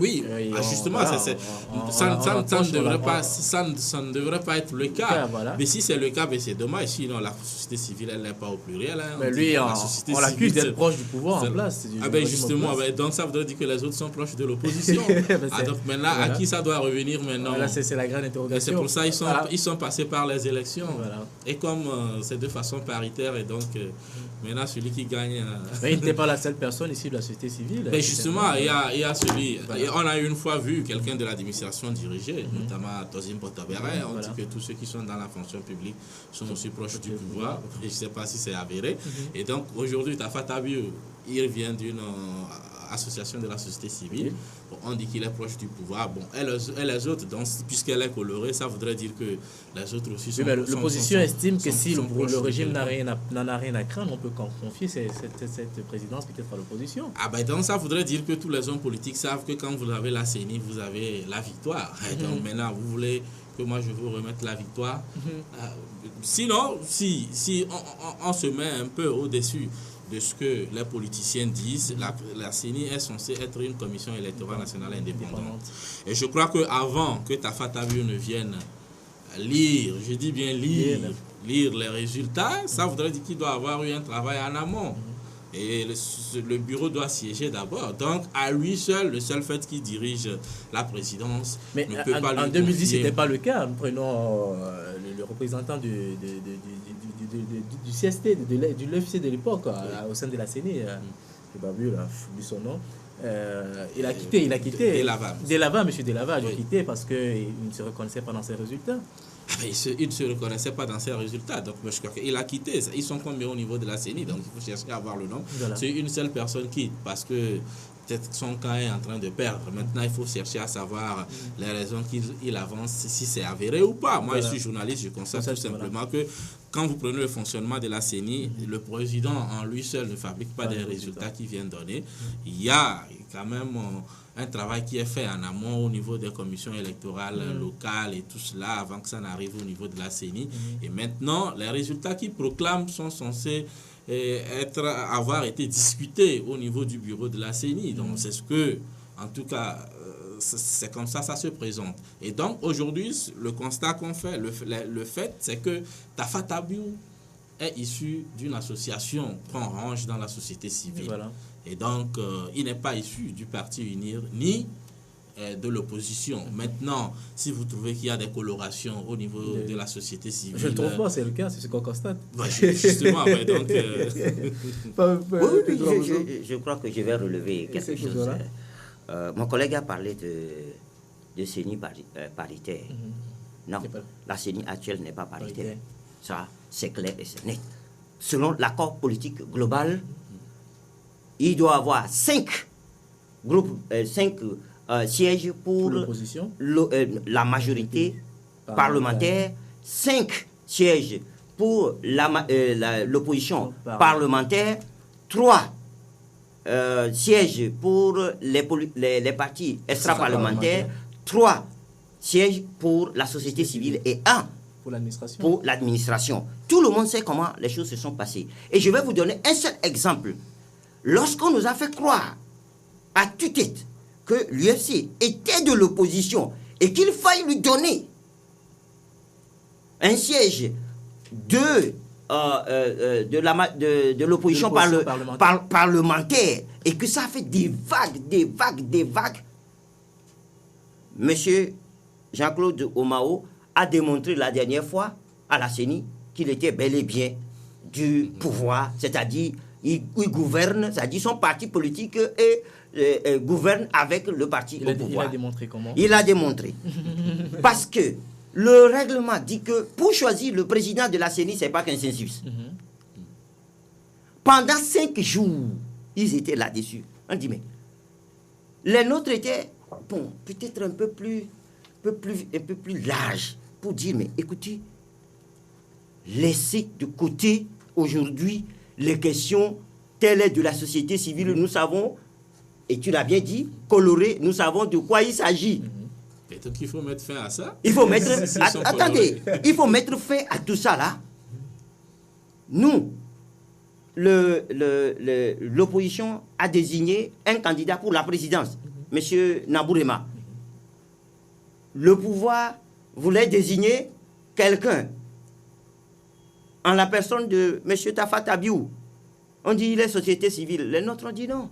S3: Oui, justement, ça ne devrait pas être le cas. Voilà. Mais si c'est le cas, c'est dommage. Sinon, la société civile, elle n'est pas au pluriel. Hein.
S1: Mais lui, on l'accuse d'être proche du pouvoir en place.
S3: Justement, donc ça voudrait dire que les autres sont proches de l'opposition. Donc maintenant, à qui ça doit revenir maintenant?
S1: C'est la grande interrogation.
S3: C'est pour ça qu'ils sont passés par les élections. Et comme c'est de façon paritaire, et donc maintenant, celui qui gagne...
S1: Mais il n'était pas la seule personne ici de la société civile.
S3: Mais justement, il y a celui... On a une fois vu quelqu'un de l'administration diriger, notamment Tozim Botabere. On dit que tous ceux qui sont dans la fonction publique sont aussi proches du pouvoir. Et je ne sais pas si c'est avéré. Et donc aujourd'hui, Tafa Tabiou, il vient d'une association de la société civile. Bon, on dit qu'il est proche du pouvoir. Bon, et les autres, puisqu'elle est colorée, ça voudrait dire que les autres aussi sont...
S1: L'opposition estime que si le régime n'en a rien à craindre, on peut confier cette présidence peut-être à l'opposition.
S3: Donc ça voudrait dire que tous les hommes politiques savent que quand vous avez la CENI, vous avez la victoire. Donc maintenant, vous voulez que moi je vous remette la victoire. Sinon, si on se met un peu au-dessus de ce que les politiciens disent, la CENI est censée être une commission électorale nationale indépendante. Et je crois qu'avant que Tafa Tabiou ne vienne lire, je dis bien lire les résultats, ça voudrait dire qu'il doit avoir eu un travail en amont. Et le bureau doit siéger d'abord. Donc, à lui seul, le seul fait qu'il dirige la présidence ne peut pas lui confier.
S1: En 2010, ce n'était pas le cas. Nous prenons le représentant du CST, du l'UFC de l'époque, au sein de la CENI. Je n'ai pas vu son nom. Il a quitté. Delava, M. Delava, il a quitté parce qu'il ne se reconnaissait pas dans ses résultats.
S3: Il ne se reconnaissait pas dans ses résultats. Donc, je crois qu'il a quitté. Ils sont combien au niveau de la CENI? Donc, il faut chercher à avoir le nom. Voilà. C'est une seule personne qui quitte parce que peut-être son camp est en train de perdre. Maintenant, il faut chercher à savoir les raisons qu'il avance, si c'est avéré ou pas. Moi, je suis journaliste, je constate tout simplement que quand vous prenez le fonctionnement de la CENI, le président en lui seul ne fabrique pas des résultats qu'il vient donner. Il y a quand même un travail qui est fait en amont au niveau des commissions électorales locales et tout cela avant que ça n'arrive au niveau de la CENI. Et maintenant, les résultats qu'ils proclament sont censés avoir été discutés au niveau du bureau de la CENI. Donc, c'est ce que, en tout cas, c'est comme ça se présente. Et donc, aujourd'hui, le constat qu'on fait, le fait, c'est que Tafa Tabiou est issu d'une association qu'on range dans la société civile. Voilà. Et donc, il n'est pas issu du parti UNIR ni de l'opposition. Maintenant, si vous trouvez qu'il y a des colorations au niveau de la société civile...
S1: Je ne trouve pas, c'est le cas, c'est ce qu'on constate.
S3: Justement, donc...
S2: je crois que je vais relever quelque chose. Mon collègue a parlé de CENI paritaire. Non, la CENI actuelle n'est pas paritaire. Ça, c'est clair et c'est net. Selon l'accord politique global, il doit avoir 5 sièges pour la majorité parlementaire, 5 sièges pour l'opposition parlementaire, 3 sièges pour les partis extra-parlementaires, 3 sièges pour la société civile et 1 pour l'administration. Tout le monde sait comment les choses se sont passées. Et je vais vous donner un seul exemple. Lorsqu'on nous a fait croire à tue-tête que l'UFC était de l'opposition et qu'il faille lui donner un siège de de l'opposition parlementaire et que ça fait des vagues. Monsieur Jean-Claude Omao a démontré la dernière fois à la CENI qu'il était bel et bien du pouvoir, c'est-à-dire il gouverne, c'est-à-dire son parti politique gouverne avec le parti au pouvoir.
S1: Il a démontré comment?
S2: Il a démontré. Parce que le règlement dit que pour choisir le président de la CENI, ce n'est pas consensus. Pendant 5 jours, ils étaient là-dessus. On dit, mais les nôtres étaient, bon, peut-être un peu plus larges pour dire, mais écoutez, laissez de côté aujourd'hui les questions telles de la société civile. Nous savons, et tu l'as bien dit, coloré, nous savons de quoi il s'agit.
S3: Et donc il faut mettre fin à ça.
S2: Il faut mettre, attendez, il faut mettre fin à tout ça là. Nous, l'opposition a désigné un candidat pour la présidence, M. Nabourema. Le pouvoir voulait désigner quelqu'un en la personne de M. Tafa Tabiou. On dit il est société civile. Les nôtres ont dit non.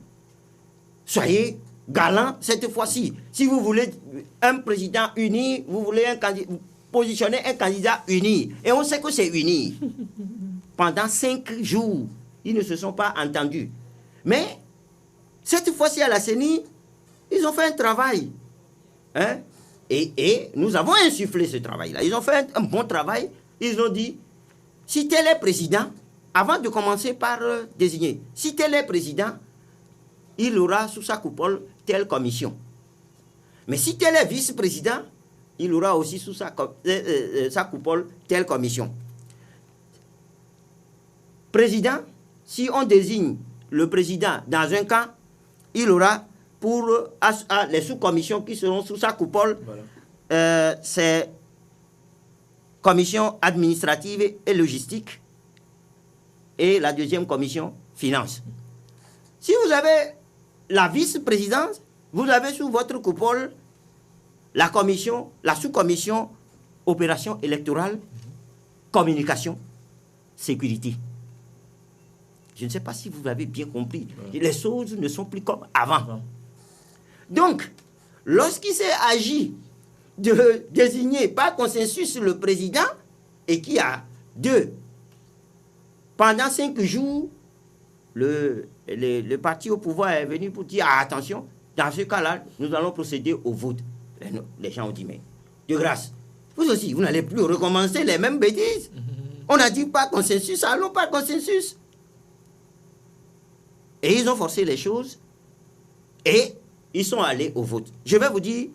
S2: Soyez galant cette fois-ci. Si vous voulez un président uni, vous voulez positionner un candidat uni. Et on sait que c'est uni. Pendant 5 jours, ils ne se sont pas entendus. Mais cette fois-ci à la CENI, ils ont fait un travail. Hein? Et nous avons insufflé ce travail-là. Ils ont fait un bon travail. Ils ont dit, si tel est président, avant de commencer par désigner, si tel est président, il aura sous sa coupole telle commission. Mais si tel est vice-président, il aura aussi sous sa coupole telle commission. Président, si on désigne le président dans un camp, il aura pour les sous-commissions qui seront sous sa coupole, voilà. C'est commission administrative et logistique et la deuxième commission finance. Si vous avez la vice-présidence, vous avez sous votre coupole la commission, la sous-commission opération électorale, communication, sécurité. Je ne sais pas si vous avez bien compris. Ouais. Les choses ne sont plus comme avant. Donc, lorsqu'il s'est agi de désigner par consensus le président et qui a pendant 5 jours, le parti au pouvoir est venu pour dire attention, dans ce cas-là, nous allons procéder au vote. Les gens ont dit, mais de grâce, vous aussi, vous n'allez plus recommencer les mêmes bêtises. On a dit pas consensus, allons pas consensus. Et ils ont forcé les choses et ils sont allés au vote. Je vais vous dire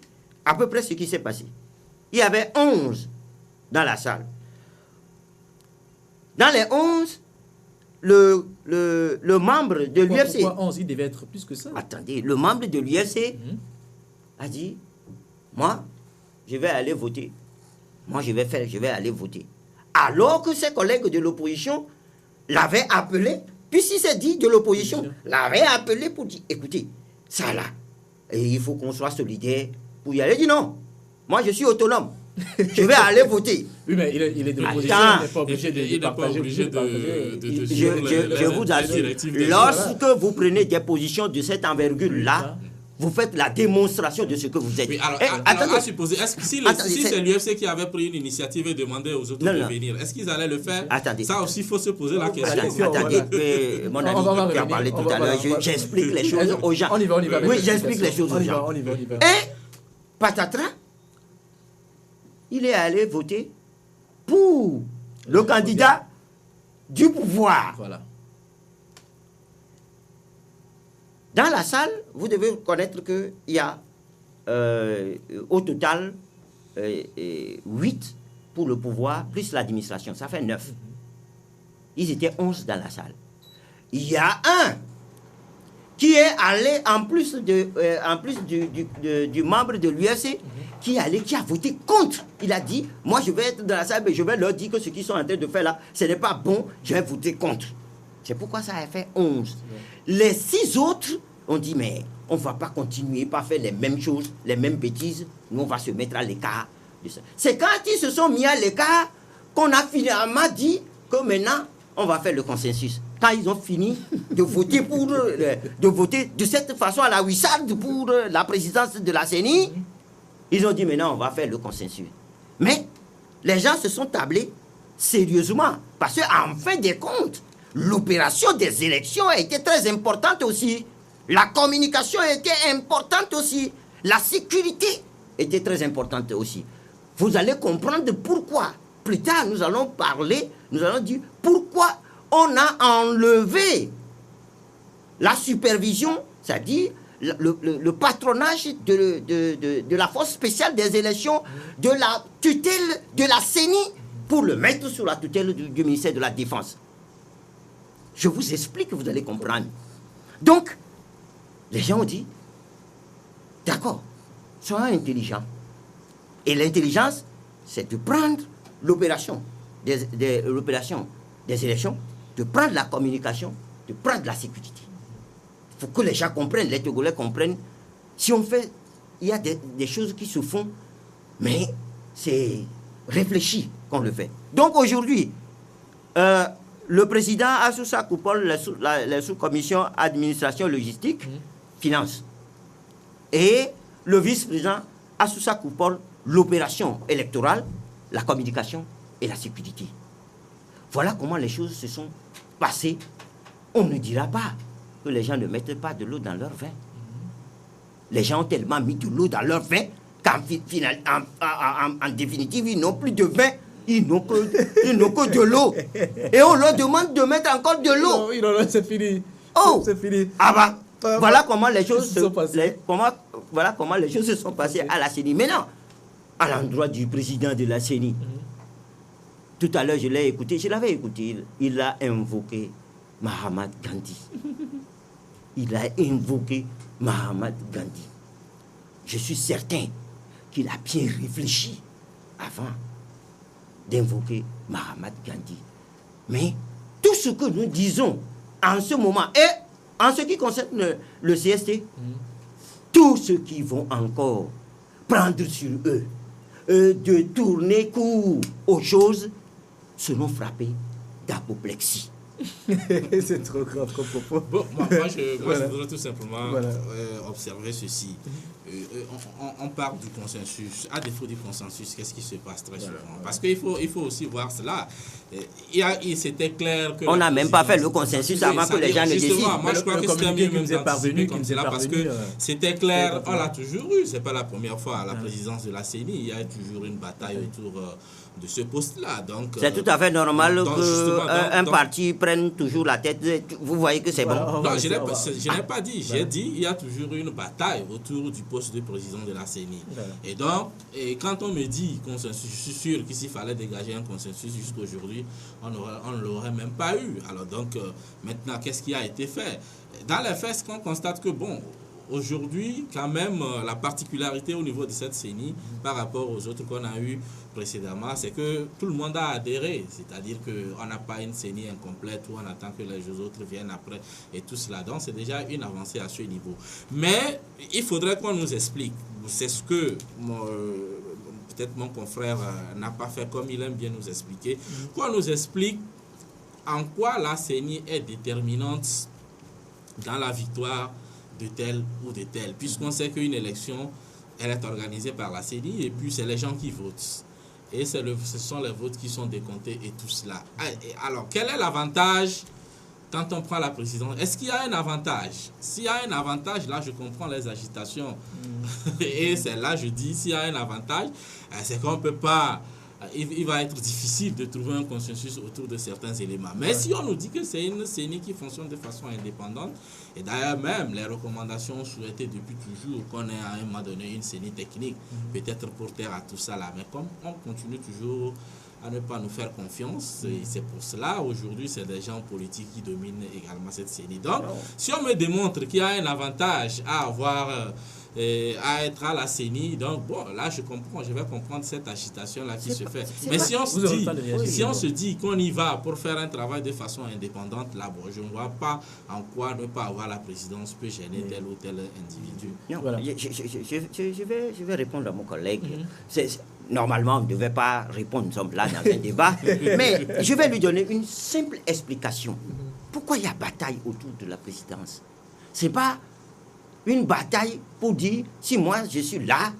S2: à peu près ce qui s'est passé. Il y avait 11 dans la salle. Dans les 11, le membre de l'UFC...
S1: Pourquoi 11? Il devait être plus que ça.
S2: Attendez, le membre de l'UFC a dit, moi, je vais aller voter. Moi, je vais aller voter. Alors que ses collègues de l'opposition l'avaient appelé, puisqu'il s'est dit de l'opposition, l'avait appelé pour dire, écoutez, ça là, et il faut qu'on soit solidaire pour y aller. Il dit non, moi je suis autonome, je vais aller voter.
S1: Oui, mais il est de l'opposition, il n'est pas obligé de
S2: je vous assure, lorsque vous prenez des positions de cette envergure-là, vous faites la démonstration de ce que vous êtes.
S3: Oui, alors à supposer, si c'est l'UFC qui avait pris une initiative et demandé aux autres de venir, est-ce qu'ils allaient le faire?
S2: Attendez.
S3: Ça aussi, il faut se poser la question.
S2: Attendez, mon ami qui a parlé tout à l'heure, j'explique les choses aux gens.
S1: On y va.
S2: Oui, j'explique les choses aux gens.
S1: On y va.
S2: Et, patatras, il est allé voter pour le candidat du pouvoir.
S1: Voilà.
S2: Dans la salle, vous devez connaître qu'il y a au total 8 pour le pouvoir, plus l'administration. Ça fait 9. Ils étaient 11 dans la salle. Il y a un qui est allé, en plus du membre de l'UFC, qui a voté contre. Il a dit, moi je vais être dans la salle, mais je vais leur dire que ce qu'ils sont en train de faire là, ce n'est pas bon, je vais voter contre. C'est pourquoi ça a fait 11. Les 6 autres ont dit, mais on ne va pas continuer par faire les mêmes choses, les mêmes bêtises. Nous, on va se mettre à l'écart de ça. C'est quand ils se sont mis à l'écart qu'on a finalement dit que maintenant, on va faire le consensus. Quand ils ont fini de voter de cette façon à la huissarde pour la présidence de la CENI, ils ont dit maintenant on va faire le consensus. Mais les gens se sont tablés sérieusement parce qu'en fin des comptes, l'opération des élections a été très importante aussi. La communication était importante aussi. La sécurité était très importante aussi. Vous allez comprendre pourquoi. Plus tard, nous allons parler, nous allons dire pourquoi on a enlevé la supervision, c'est-à-dire le patronage de la force spéciale des élections, de la tutelle de la CENI, pour le mettre sous la tutelle du ministère de la Défense. Je vous explique, vous allez comprendre. Donc, les gens ont dit, d'accord, soyons intelligents. Et l'intelligence, c'est de prendre l'opération des élections, de prendre la communication, de prendre la sécurité. Il faut que les gens comprennent, les Togolais comprennent. Si on fait, il y a des choses qui se font, mais c'est réfléchi qu'on le fait. Donc aujourd'hui, le président a sous sa coupole la sous-commission administration logistique, finance. Et le vice-président a sous sa coupole l'opération électorale, la communication et la sécurité. Voilà comment les choses se sont passées. On ne dira pas que les gens ne mettent pas de l'eau dans leur vin. Les gens ont tellement mis de l'eau dans leur vin qu'en définitive, ils n'ont plus de vin, ils n'ont que de l'eau. Et on leur demande de mettre encore de l'eau.
S1: Non, c'est fini.
S2: Oh,
S1: c'est fini.
S2: Ah bah, voilà comment les choses
S1: se sont passées.
S2: Voilà comment les choses se sont passées à la CENI. Maintenant, à l'endroit du président de la CENI, tout à l'heure, je l'ai écouté, je l'avais écouté, il a invoqué Mahatma Gandhi. Il a invoqué Mahatma Gandhi. Je suis certain qu'il a bien réfléchi avant d'invoquer Mahatma Gandhi. Mais tout ce que nous disons en ce moment, et en ce qui concerne le CST, tous ceux qui vont encore prendre sur eux de tourner court aux choses seront frappés d'apoplexie.
S1: C'est trop grand, trop profond.
S3: Bon, moi, je voudrais tout simplement observer ceci. On parle du consensus. À défaut du consensus, qu'est-ce qui se passe très souvent? Parce qu'il faut aussi voir cela. C'était clair que...
S2: On n'a même pas fait le consensus avant que les gens ne décident.
S3: Moi, je crois que c'était mieux même
S1: parvenu
S3: comme cela parce que c'était clair, on l'a toujours eu. C'est pas la première fois à la présidence de la CENI. Il y a toujours une bataille autour de ce poste-là.
S2: C'est tout à fait normal qu'un parti prenne toujours la tête. Vous voyez que c'est bon.
S3: Non, je n'ai pas dit. J'ai dit qu'il y a toujours une bataille autour du poste de président de la CENI. Et donc, quand on me dit consensus, je suis sûr qu'il s'il fallait dégager un consensus jusqu'aujourd'hui, on ne l'aurait même pas eu. Alors donc, maintenant, qu'est-ce qui a été fait? Dans les faits, on constate que, bon, aujourd'hui, quand même, la particularité au niveau de cette CENI par rapport aux autres qu'on a eu précédemment, c'est que tout le monde a adhéré. C'est-à-dire qu'on n'a pas une CENI incomplète où on attend que les autres viennent après et tout cela. Donc, c'est déjà une avancée à ce niveau. Mais il faudrait qu'on nous explique. C'est ce que peut-être mon confrère n'a pas fait comme il aime bien nous expliquer. Qu'on nous explique en quoi la CENI est déterminante dans la victoire de tel ou de tel, puisqu'on sait qu'une élection, elle est organisée par la CENI et puis c'est les gens qui votent. Et ce sont les votes qui sont décomptés et tout cela. Alors, quel est l'avantage quand on prend la présidence? Est-ce qu'il y a un avantage? S'il y a un avantage, là, je comprends les agitations. Et c'est là, je dis, s'il y a un avantage, c'est qu'on ne peut pas... Il va être difficile de trouver un consensus autour de certains éléments. Mais si on nous dit que c'est une CENI qui fonctionne de façon indépendante, et d'ailleurs même les recommandations souhaitées depuis toujours qu'on ait à un moment donné une CENI technique, peut-être pour terre à tout ça là, mais comme on continue toujours à ne pas nous faire confiance, et c'est pour cela aujourd'hui c'est des gens politiques qui dominent également cette CENI. Donc si on me démontre qu'il y a un avantage à avoir... à être à la CENI, donc bon, là je vais comprendre cette agitation-là qui se fait. Mais si on se dit qu'on y va pour faire un travail de façon indépendante, là, bon, je ne vois pas en quoi ne pas avoir la présidence peut gêner tel ou tel individu.
S2: Non, voilà. Je vais répondre à mon collègue. normalement, on ne devait pas répondre, nous sommes là dans un débat, mais je vais lui donner une simple explication. Pourquoi il y a bataille autour de la présidence? Ce n'est pas une bataille pour dire, si moi je suis là,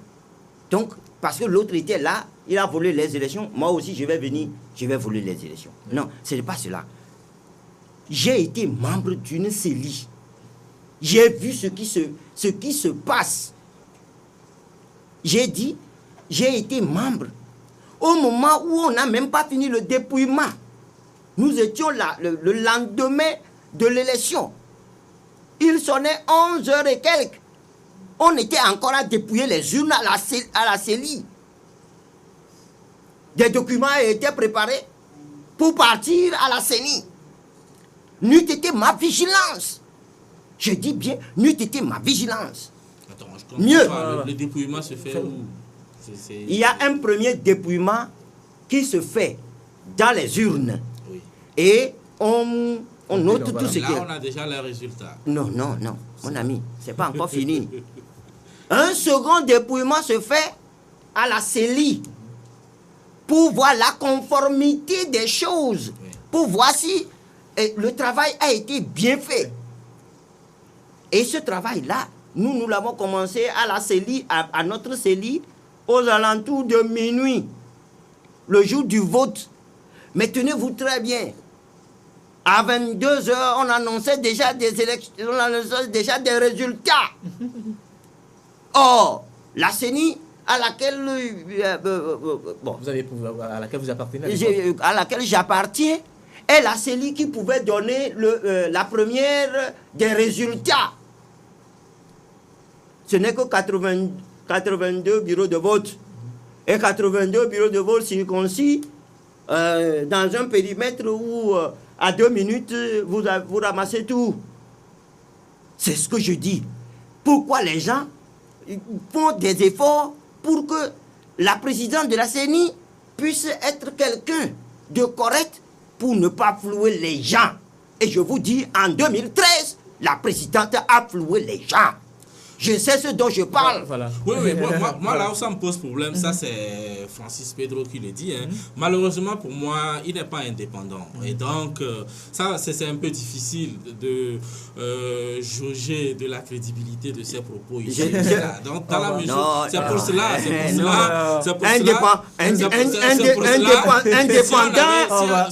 S2: donc parce que l'autre était là, il a volé les élections, moi aussi je vais venir, je vais voler les élections. Non, ce n'est pas cela. J'ai été membre d'une CELI. J'ai vu ce qui se passe. J'ai dit, j'ai été membre. Au moment où on n'a même pas fini le dépouillement, nous étions là le lendemain de l'élection. Il sonnait 11h et quelques. On était encore à dépouiller les urnes à la CELI. Des documents étaient préparés pour partir à la CENI. N'eût été ma vigilance. Je dis bien, n'eût été ma vigilance.
S3: Attends, je comprends
S2: Mieux.
S3: pas. Le dépouillement se fait où?
S2: Il y a un premier dépouillement qui se fait dans les urnes.
S3: Oui.
S2: Et on note tout ce qui
S3: Là,
S2: est...
S3: on a déjà les résultats.
S2: Non, mon ami, c'est pas encore fini. Un second dépouillement se fait à la CELI pour voir la conformité des choses, pour voir si le travail a été bien fait. Et ce travail-là, nous l'avons commencé à la CELI, à notre CELI, aux alentours de minuit, le jour du vote. Mais tenez-vous très bien, à 22h, on annonçait déjà des élections, on annonçait déjà des résultats. Or, la CENI à laquelle
S1: à laquelle vous appartenez,
S2: à laquelle j'appartiens, est la CENI qui pouvait donner la première des résultats. Ce n'est que 82 bureaux de vote. Et 82 bureaux de vote circoncis dans un périmètre où à 2 minutes vous ramassez tout. C'est ce que je dis. Pourquoi les gens font des efforts pour que la présidente de la CENI puisse être quelqu'un de correct pour ne pas flouer les gens. Et je vous dis, en 2013, la présidente a floué les gens. Je sais ce dont je parle.
S1: Voilà.
S3: Oui, moi là où ça me pose problème, ça c'est Francis Pedro qui le dit. Malheureusement pour moi, il n'est pas indépendant. Et donc, ça c'est un peu difficile de jauger de la crédibilité de ses propos ici. Donc, dans la mesure, c'est pour cela.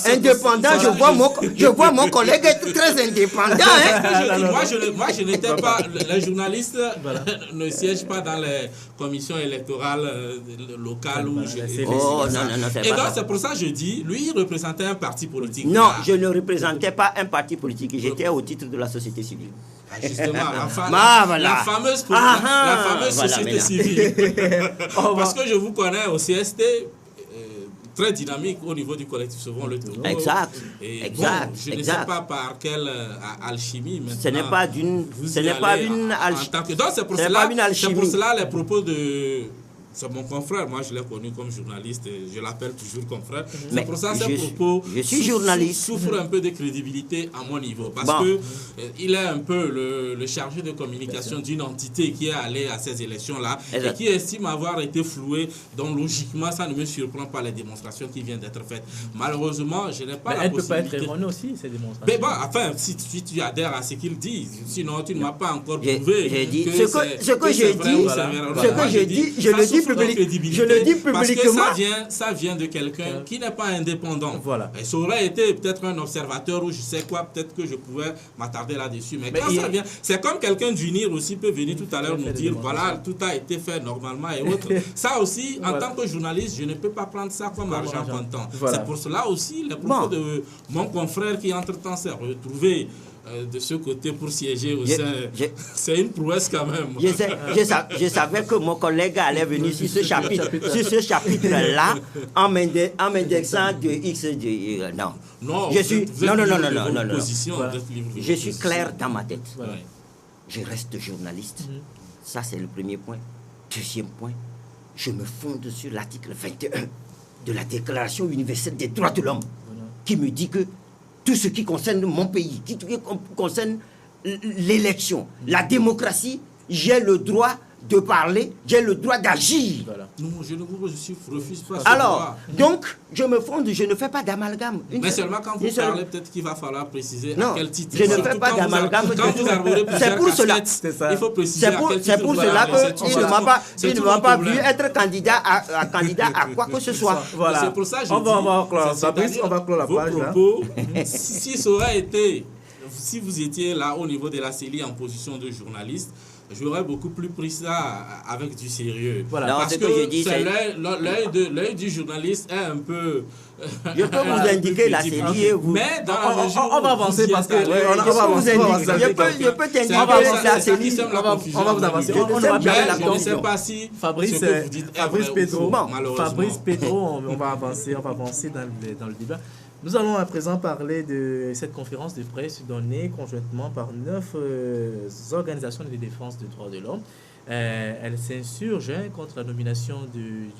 S2: Indépendant, je vois mon collègue être très indépendant.
S3: Moi, je n'étais pas. Les journalistes ne siègent pas dans les commissions électorales locales où je.
S2: Et
S3: donc, c'est pour ça que je dis, lui, il représentait un parti politique.
S2: Non, je ne représentais pas un parti politique. J'étais au titre de la société civile.
S3: Justement,
S2: la
S3: fameuse société civile. Parce que je vous connais au CST. Très dynamique au niveau du collectif Sauvons le Togo.
S2: Exact.
S3: Je ne sais pas par quelle alchimie maintenant.
S2: Ce n'est pas une alchimie.
S3: Donc c'est pour cela les propos de... C'est mon confrère, moi je l'ai connu comme journaliste et je l'appelle toujours confrère. C'est pour ça que ces propos souffrent un peu de crédibilité à mon niveau. Parce que il est un peu le chargé de communication d'une entité qui est allée à ces élections-là et qui estime avoir été flouée. Donc logiquement, ça ne me surprend pas les démonstrations qui viennent d'être faites. Malheureusement, je n'ai pas la possibilité...
S1: Elle ne peut pas être erronée aussi, ces démonstrations.
S3: Mais bon, enfin, si tu adhères à ce qu'ils disent, sinon tu ne m'as pas encore prouvé que
S2: ce que j'ai dit, je le dis publiquement.
S3: Parce que ça vient de quelqu'un qui n'est pas indépendant.
S1: Voilà.
S3: Et ça aurait été peut-être un observateur ou je sais quoi, peut-être que je pouvais m'attarder là-dessus. Mais quand ça vient, c'est comme quelqu'un d'UNIR aussi peut venir tout à l'heure nous dire voilà, tout a été fait normalement et autres. Ça aussi, en tant que journaliste, je ne peux pas prendre ça comme argent comptant. Voilà. C'est pour cela aussi les propos de mon confrère qui entre-temps s'est retrouvé de ce côté pour siéger au sein. C'est une prouesse quand même.
S2: Je savais que mon collègue allait venir sur ce chapitre-là en m'indexant de X. Non. Je suis clair dans ma tête.
S3: Ouais.
S2: Je reste journaliste. Ça, c'est le premier point. Deuxième point, je me fonde sur l'article 21 de la Déclaration universelle des droits de l'homme qui me dit que tout ce qui concerne mon pays, tout ce qui concerne l'élection, la démocratie, j'ai le droit de parler, j'ai le droit d'agir.
S1: Voilà.
S3: Non, je ne vous refuse pas.
S2: Alors, donc, je me fonde, je ne fais pas d'amalgame.
S3: Mais seulement quand vous parlez, peut-être qu'il va falloir préciser
S2: non,
S3: à quel titre.
S2: Je ne fais pas d'amalgame.
S3: C'est
S2: pour cela.
S3: Il faut préciser à quel titre.
S2: C'est pour cela qu'il ne m'a pas vu être candidat à quoi que ce soit.
S1: Voilà.
S3: C'est pour ça que je
S1: on va clore la page.
S3: Propos, si ça aurait été, si vous étiez là au niveau de la CELI en position de journaliste, j'aurais beaucoup plus pris ça avec du sérieux.
S1: Voilà.
S2: Non,
S3: parce que l'œil du journaliste est un peu...
S2: Je peux vous indiquer la CELI et vous...
S3: Mais dans la mesure
S1: on va avancer parce que...
S2: Je peux t'indiquer la CELI.
S1: On va vous avancer.
S3: Je ne sais pas si
S1: Fabrice Pedro, on va avancer dans le débat. Nous allons à présent parler de cette conférence de presse donnée conjointement par 9 organisations de défense des droits de l'homme. Elles s'insurgent contre la nomination du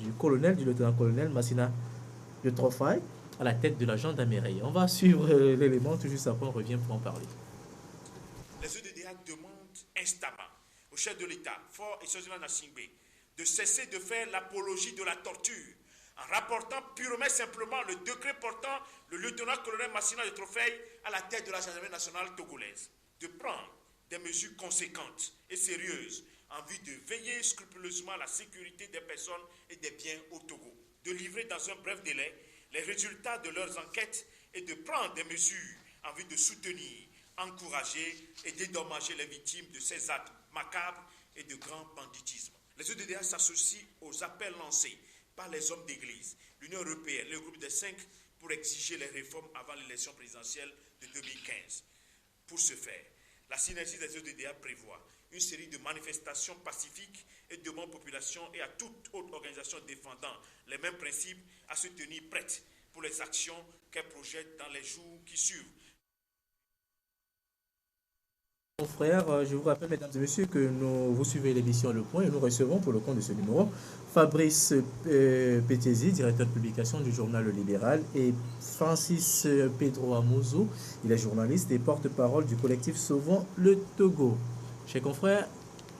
S1: lieutenant-colonel Massina de Trofaï à la tête de la gendarmerie. On va suivre l'élément, tout juste après on revient pour en parler.
S6: Les EDDA demandent instamment au chef de l'État, Fort et Swaziland Nassingbe, de cesser de faire l'apologie de la torture en rapportant purement et simplement le décret portant le lieutenant-colonel Massina de Trofaï à la tête de la gendarmerie nationale togolaise, de prendre des mesures conséquentes et sérieuses en vue de veiller scrupuleusement à la sécurité des personnes et des biens au Togo, de livrer dans un bref délai les résultats de leurs enquêtes et de prendre des mesures en vue de soutenir, encourager et dédommager les victimes de ces actes macabres et de grand banditisme. Les EDDA s'associent aux appels lancés par les hommes d'église, l'Union européenne, le groupe des 5 pour exiger les réformes avant l'élection présidentielle de 2015. Pour ce faire, la synergie des EDDA prévoit une série de manifestations pacifiques et demande aux populations et à toute autre organisation défendant les mêmes principes à se tenir prête pour les actions qu'elle projette dans les jours qui suivent.
S1: Mon frère, je vous rappelle, mesdames et messieurs, que vous suivez l'émission Le Point et nous recevons pour le compte de ce numéro Fabrice Pétézi, directeur de publication du journal Le Libéral, et Francis Pedro Amouzou, il est journaliste et porte-parole du collectif Sauvons le Togo. Chers confrères,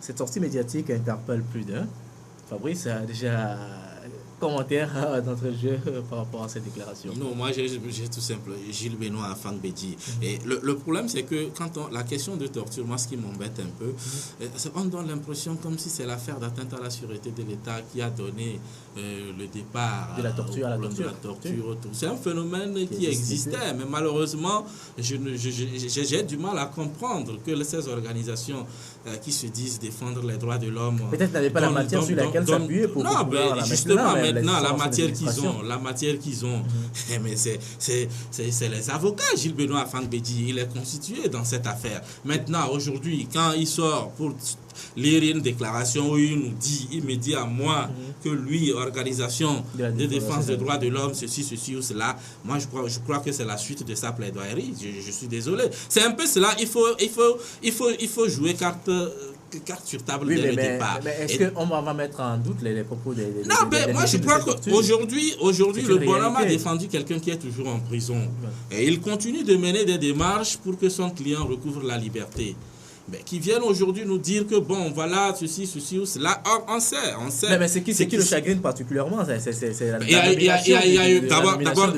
S1: cette sortie médiatique interpelle plus d'un. Fabrice a déjà commentaire d'entre-jeu par rapport à cette déclaration.
S3: Non, moi j'ai tout simple, Gilles Benoît à Fang Bedji. Et le problème c'est que quand la question de torture, moi ce qui m'embête un peu, on donne l'impression comme si c'est l'affaire d'atteinte à la sûreté de l'État qui a donné le départ
S1: de la torture à la
S3: torture. C'est un phénomène qui existait, mais malheureusement j'ai du mal à comprendre que ces organisations qui se disent défendre les droits de l'homme
S1: peut-être n'avaient pas la matière sur laquelle s'appuyer pour
S3: non, mais justement maintenant la matière qu'ils ont mais c'est les avocats. Gilles Benoît Fang Bedji, il est constitué dans cette affaire. Maintenant aujourd'hui quand il sort pour lire une déclaration où il nous dit, il me dit à moi que lui, organisation de défense des droits de l'homme, ceci ou cela, moi je crois que c'est la suite de sa plaidoirie. Je suis désolé. C'est un peu cela. Il faut jouer carte sur table dès le départ.
S1: Mais est-ce qu'on va mettre en doute les propos des
S3: non, mais moi je crois qu'aujourd'hui, le bonhomme a défendu quelqu'un qui est toujours en prison. Et il continue de mener des démarches pour que son client recouvre la liberté. Mais qui viennent aujourd'hui nous dire que bon, voilà, ceci ou cela. Or, on sait.
S1: Mais c'est qui le chagrine particulièrement?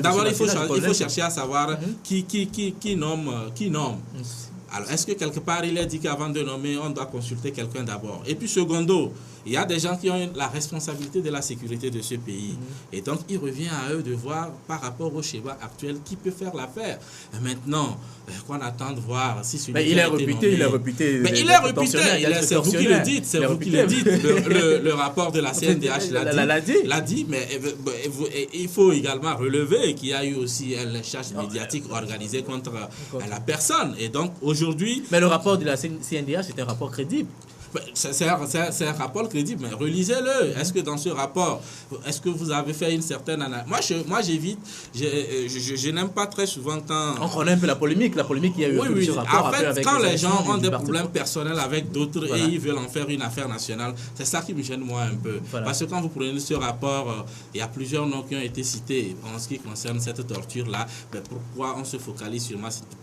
S1: D'abord,
S3: il faut chercher à savoir qui nomme. Alors, est-ce que quelque part, il est dit qu'avant de nommer, on doit consulter quelqu'un d'abord? Et puis, secondo, il y a des gens qui ont la responsabilité de la sécurité de ce pays. Et donc, il revient à eux de voir, par rapport au schéma actuel, qui peut faire l'affaire. Et maintenant, qu'on attend de voir si celui
S1: il est réputé.
S3: Mais il est réputé. C'est vous qui le dites. C'est vous qui le dites. Le rapport de la CNDH l'a dit. Mais il faut également relever qu'il y a eu aussi un lynchage médiatique organisé contre la personne. Et donc, aujourd'hui...
S1: Mais le rapport de la CNDH, c'est un rapport crédible.
S3: C'est un rapport crédible, mais relisez-le. Est-ce que dans ce rapport, est-ce que vous avez fait une certaine analyse? Moi, j'évite, je n'aime pas très souvent quand...
S1: On connaît un peu la polémique qu'il y a eu.
S3: Oui. En fait, quand les gens ont des problèmes personnels avec d'autres et ils veulent en faire une affaire nationale, c'est ça qui me gêne moi un peu. Voilà. Parce que quand vous prenez ce rapport, il y a plusieurs noms qui ont été cités en ce qui concerne cette torture-là. Mais pourquoi on se focalise sur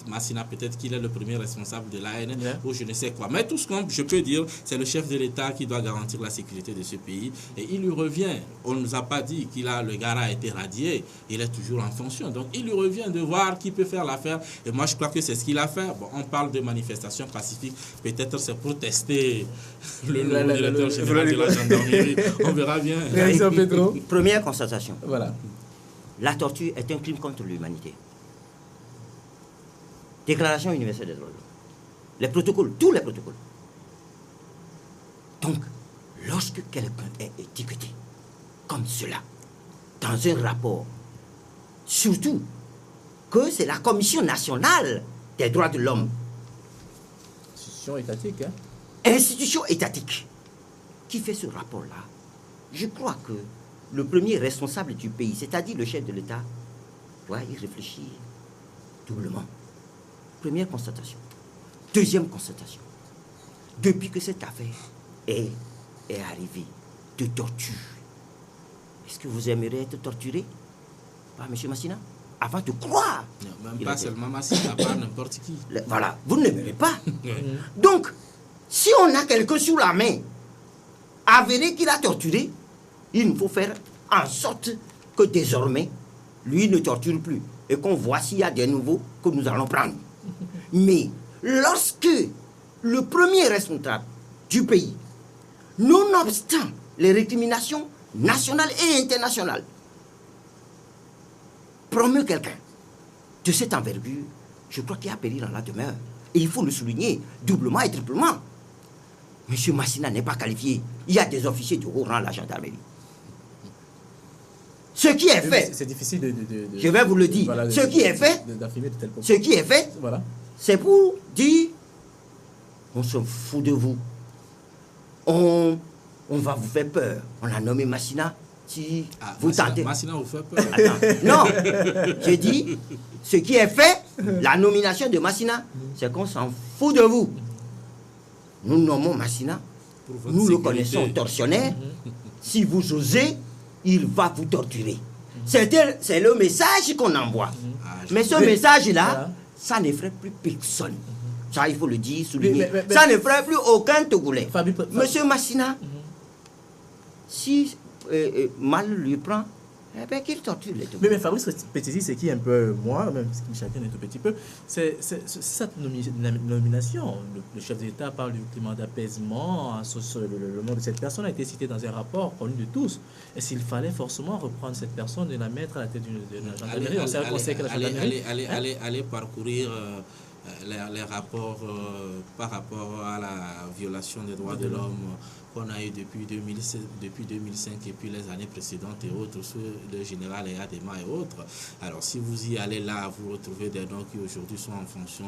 S3: Massina? Peut-être qu'il est le premier responsable de l'AN ou je ne sais quoi. Mais tout ce que je peux dire, c'est le chef de l'État qui doit garantir la sécurité de ce pays. Et il lui revient, on ne nous a pas dit le gars a été radié, il est toujours en fonction. Donc il lui revient de voir qui peut faire l'affaire. Et moi je crois que c'est ce qu'il a fait. Bon, on parle de manifestations pacifiques, peut-être c'est pour tester le nouveau directeur général de la gendarmerie. On verra bien.
S2: Première constatation.
S1: Voilà.
S2: La torture est un crime contre l'humanité. Déclaration universelle des droits de l'homme. Les protocoles, tous les protocoles. Donc, lorsque quelqu'un est étiqueté comme cela, dans un rapport, surtout que c'est la Commission nationale des droits de l'homme,
S1: Institution étatique, hein?
S2: institution étatique, qui fait ce rapport-là, je crois que le premier responsable du pays, c'est-à-dire le chef de l'État, doit y réfléchir doublement. Première constatation. Deuxième constatation. Depuis que cette affaire est arrivée de torture, est-ce que vous aimeriez être torturé par M. Massina avant de croire?
S3: Non, même pas seulement Massina, pas n'importe qui.
S2: Voilà, vous n'aimerez pas. Donc, si on a quelqu'un sous la main, avéré qu'il a torturé, il faut faire en sorte que désormais, lui ne torture plus. Et qu'on voit s'il y a des nouveaux que nous allons prendre. Mais lorsque le premier responsable du pays, nonobstant les récriminations nationales et internationales, promeut quelqu'un de cette envergure, je crois qu'il y a péril dans la demeure. Et il faut le souligner doublement et triplement. M. Massina n'est pas qualifié. Il y a des officiers de haut rang à la gendarmerie. Ce qui est fait,
S1: c'est difficile de
S2: je vais vous le dire,
S1: voilà,
S2: ce qui est fait, ce qui est fait,
S1: voilà.
S2: C'est pour dire, on se fout de vous. On va vous faire peur. On a nommé Massina. Si vous tentez.
S3: Massina vous fait peur.
S2: Attends, non, j'ai dit, ce qui est fait, la nomination de Massina, c'est qu'on s'en fout de vous. Nous nommons Massina, nous le connaissons tortionnaire. Si vous osez, il va vous torturer. C'est le message qu'on envoie. Mais ce message-là, ça n'effraie plus personne. Ça, il faut le dire, souligner. Ça n'effraie plus aucun Togolais. Monsieur Massina, si mal lui prend, eh bien qu'il torture les Togolais.
S1: Mais Fabrice Pétissi, c'est qui un peu moi, même si chacun est un tout petit peu, c'est cette nomination. Le chef de l'État parle du climat d'apaisement. Le nom de cette personne a été cité dans un rapport connu de tous. Est-ce qu'il fallait forcément reprendre cette personne et la mettre à la tête de la gendarmerie?
S3: Allez parcourir les rapports par rapport à la violation des droits de l'homme qu'on a eu depuis 2005 et puis les années précédentes et autres, ceux de Général Eyadema et autres. Alors si vous y allez là, vous retrouvez des noms qui aujourd'hui sont en fonction.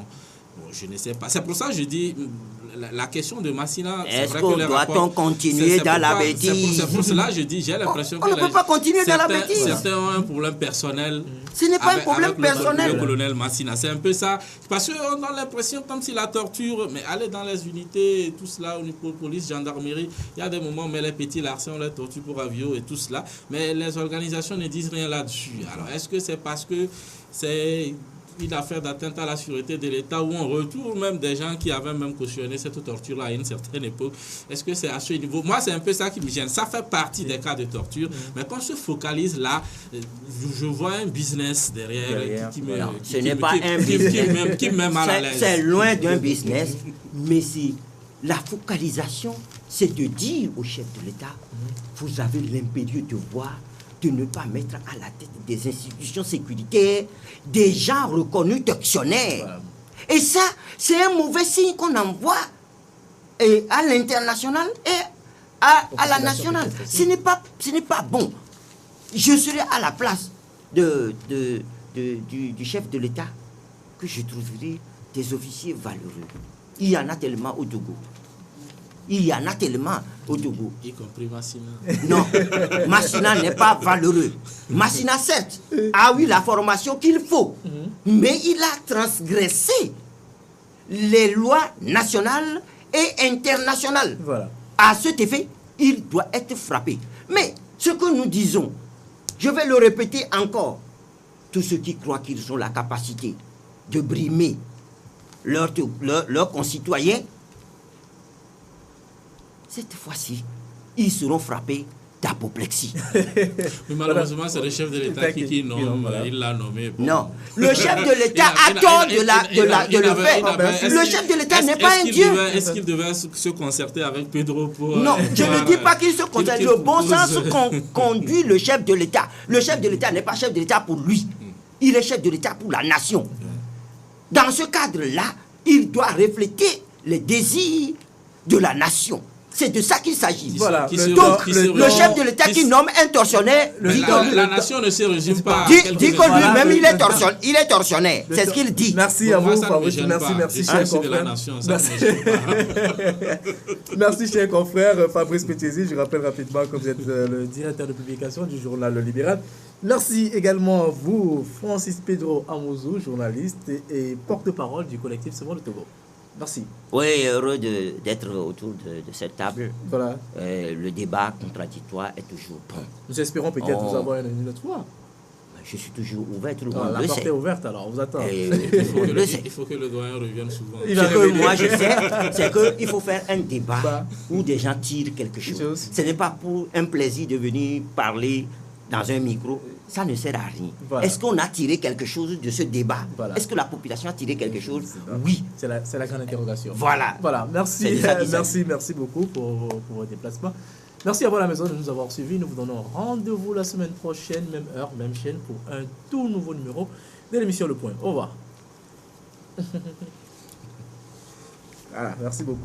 S3: Bon, je ne sais pas. C'est pour ça que je dis la question de Massina.
S2: Est-ce qu'on doit-on continuer dans la bêtise?
S3: C'est pour cela que je dis, j'ai l'impression que
S2: on ne peut pas continuer dans la bêtise.
S3: Certains ont un problème personnel.
S2: Ce n'est pas un problème personnel.
S3: Le colonel Massina, c'est un peu ça. Parce qu'on a l'impression comme si la torture, mais aller dans les unités et tout cela au niveau de police, gendarmerie, il y a des moments où on met les petits larcins, on les torture pour avion et tout cela. Mais les organisations ne disent rien là-dessus. Alors est-ce que c'est parce que c'est une affaire d'atteinte à la sûreté de l'État où on retrouve même des gens qui avaient même cautionné cette torture-là à une certaine époque? Est-ce que c'est à ce niveau? Moi, c'est un peu ça qui me gêne. Ça fait partie des cas de torture, mais quand on se focalise là, je vois un business derrière qui me...
S2: Ce n'est pas un business.
S3: Qui me met mal à l'aise.
S2: C'est loin d'un business, mais c'est la focalisation, c'est de dire au chef de l'État, vous avez l'impérieux devoir de ne pas mettre à la tête des institutions sécuritaires des gens reconnus tortionnaires. Voilà. Et ça, c'est un mauvais signe qu'on envoie à l'international et à la nationale. Ce n'est pas bon. Je serai à la place du chef de l'État que je trouverai des officiers valeureux. Il y en a tellement au Togo. Il y en a tellement au Togo.
S3: Y compris Massina.
S2: Non, Massina n'est pas valeureux. Massina, certes, a eu la formation qu'il faut, mais il a transgressé les lois nationales et internationales.
S1: Voilà.
S2: À cet effet, il doit être frappé. Mais ce que nous disons, je vais le répéter encore, tous ceux qui croient qu'ils ont la capacité de brimer leurs concitoyens, cette fois-ci, ils seront frappés d'apoplexie.
S3: Mais malheureusement, c'est le chef de l'État qui nomme,
S1: voilà.
S3: il l'a nommé. Bon.
S2: Non, le chef de l'État a tort de le faire. Le chef de l'État n'est pas un dieu.
S3: Est-ce qu'il devait se concerter avec Pedro pour...
S2: Non, je ne dis pas qu'il se concerte. Le bon sens conduit le chef de l'État. Le chef de l'État n'est pas chef de l'État pour lui. Il est chef de l'État pour la nation. Dans ce cadre-là, il doit refléter les désirs de la nation. C'est de ça qu'il s'agit.
S1: Voilà.
S2: Donc, le chef de l'État qui nomme un tortionnaire...
S3: La nation ne se résume pas...
S2: Dit que lui-même, il est tortionnaire. C'est ce qu'il dit.
S1: Merci à vous, Fabrice. Merci, cher confrère. Merci, cher confrère Fabrice Pétiesi. Je rappelle rapidement que vous êtes le directeur de publication du journal Le Libéral. Merci également à vous, Francis Pedro Amouzou, journaliste et porte-parole du collectif Semons le Togo. Merci.
S2: Oui, heureux d'être autour de cette table.
S1: Voilà.
S2: Le débat contradictoire est toujours bon.
S1: Nous espérons peut-être vous avoir une autre fois.
S2: Je suis toujours ouvert, tout le monde
S1: La
S2: le
S1: porte
S2: sait.
S1: est ouverte, alors on vous attend.
S3: Il faut que le doyen revienne souvent.
S2: Ce que moi je sais, c'est qu'il faut faire un débat où des gens tirent quelque chose. Ce n'est pas pour un plaisir de venir parler dans un micro. Ça ne sert à rien.
S1: Voilà.
S2: Est-ce qu'on a tiré quelque chose de ce débat?
S1: Voilà.
S2: Est-ce que la population a tiré quelque chose? Oui.
S1: C'est la grande interrogation.
S2: Voilà.
S1: Voilà. Merci,
S2: merci.
S1: merci beaucoup pour vos déplacements. Merci à vous à la maison de nous avoir suivis. Nous vous donnons rendez-vous la semaine prochaine, même heure, même chaîne, pour un tout nouveau numéro de l'émission Le Point. Au revoir. Voilà, merci beaucoup.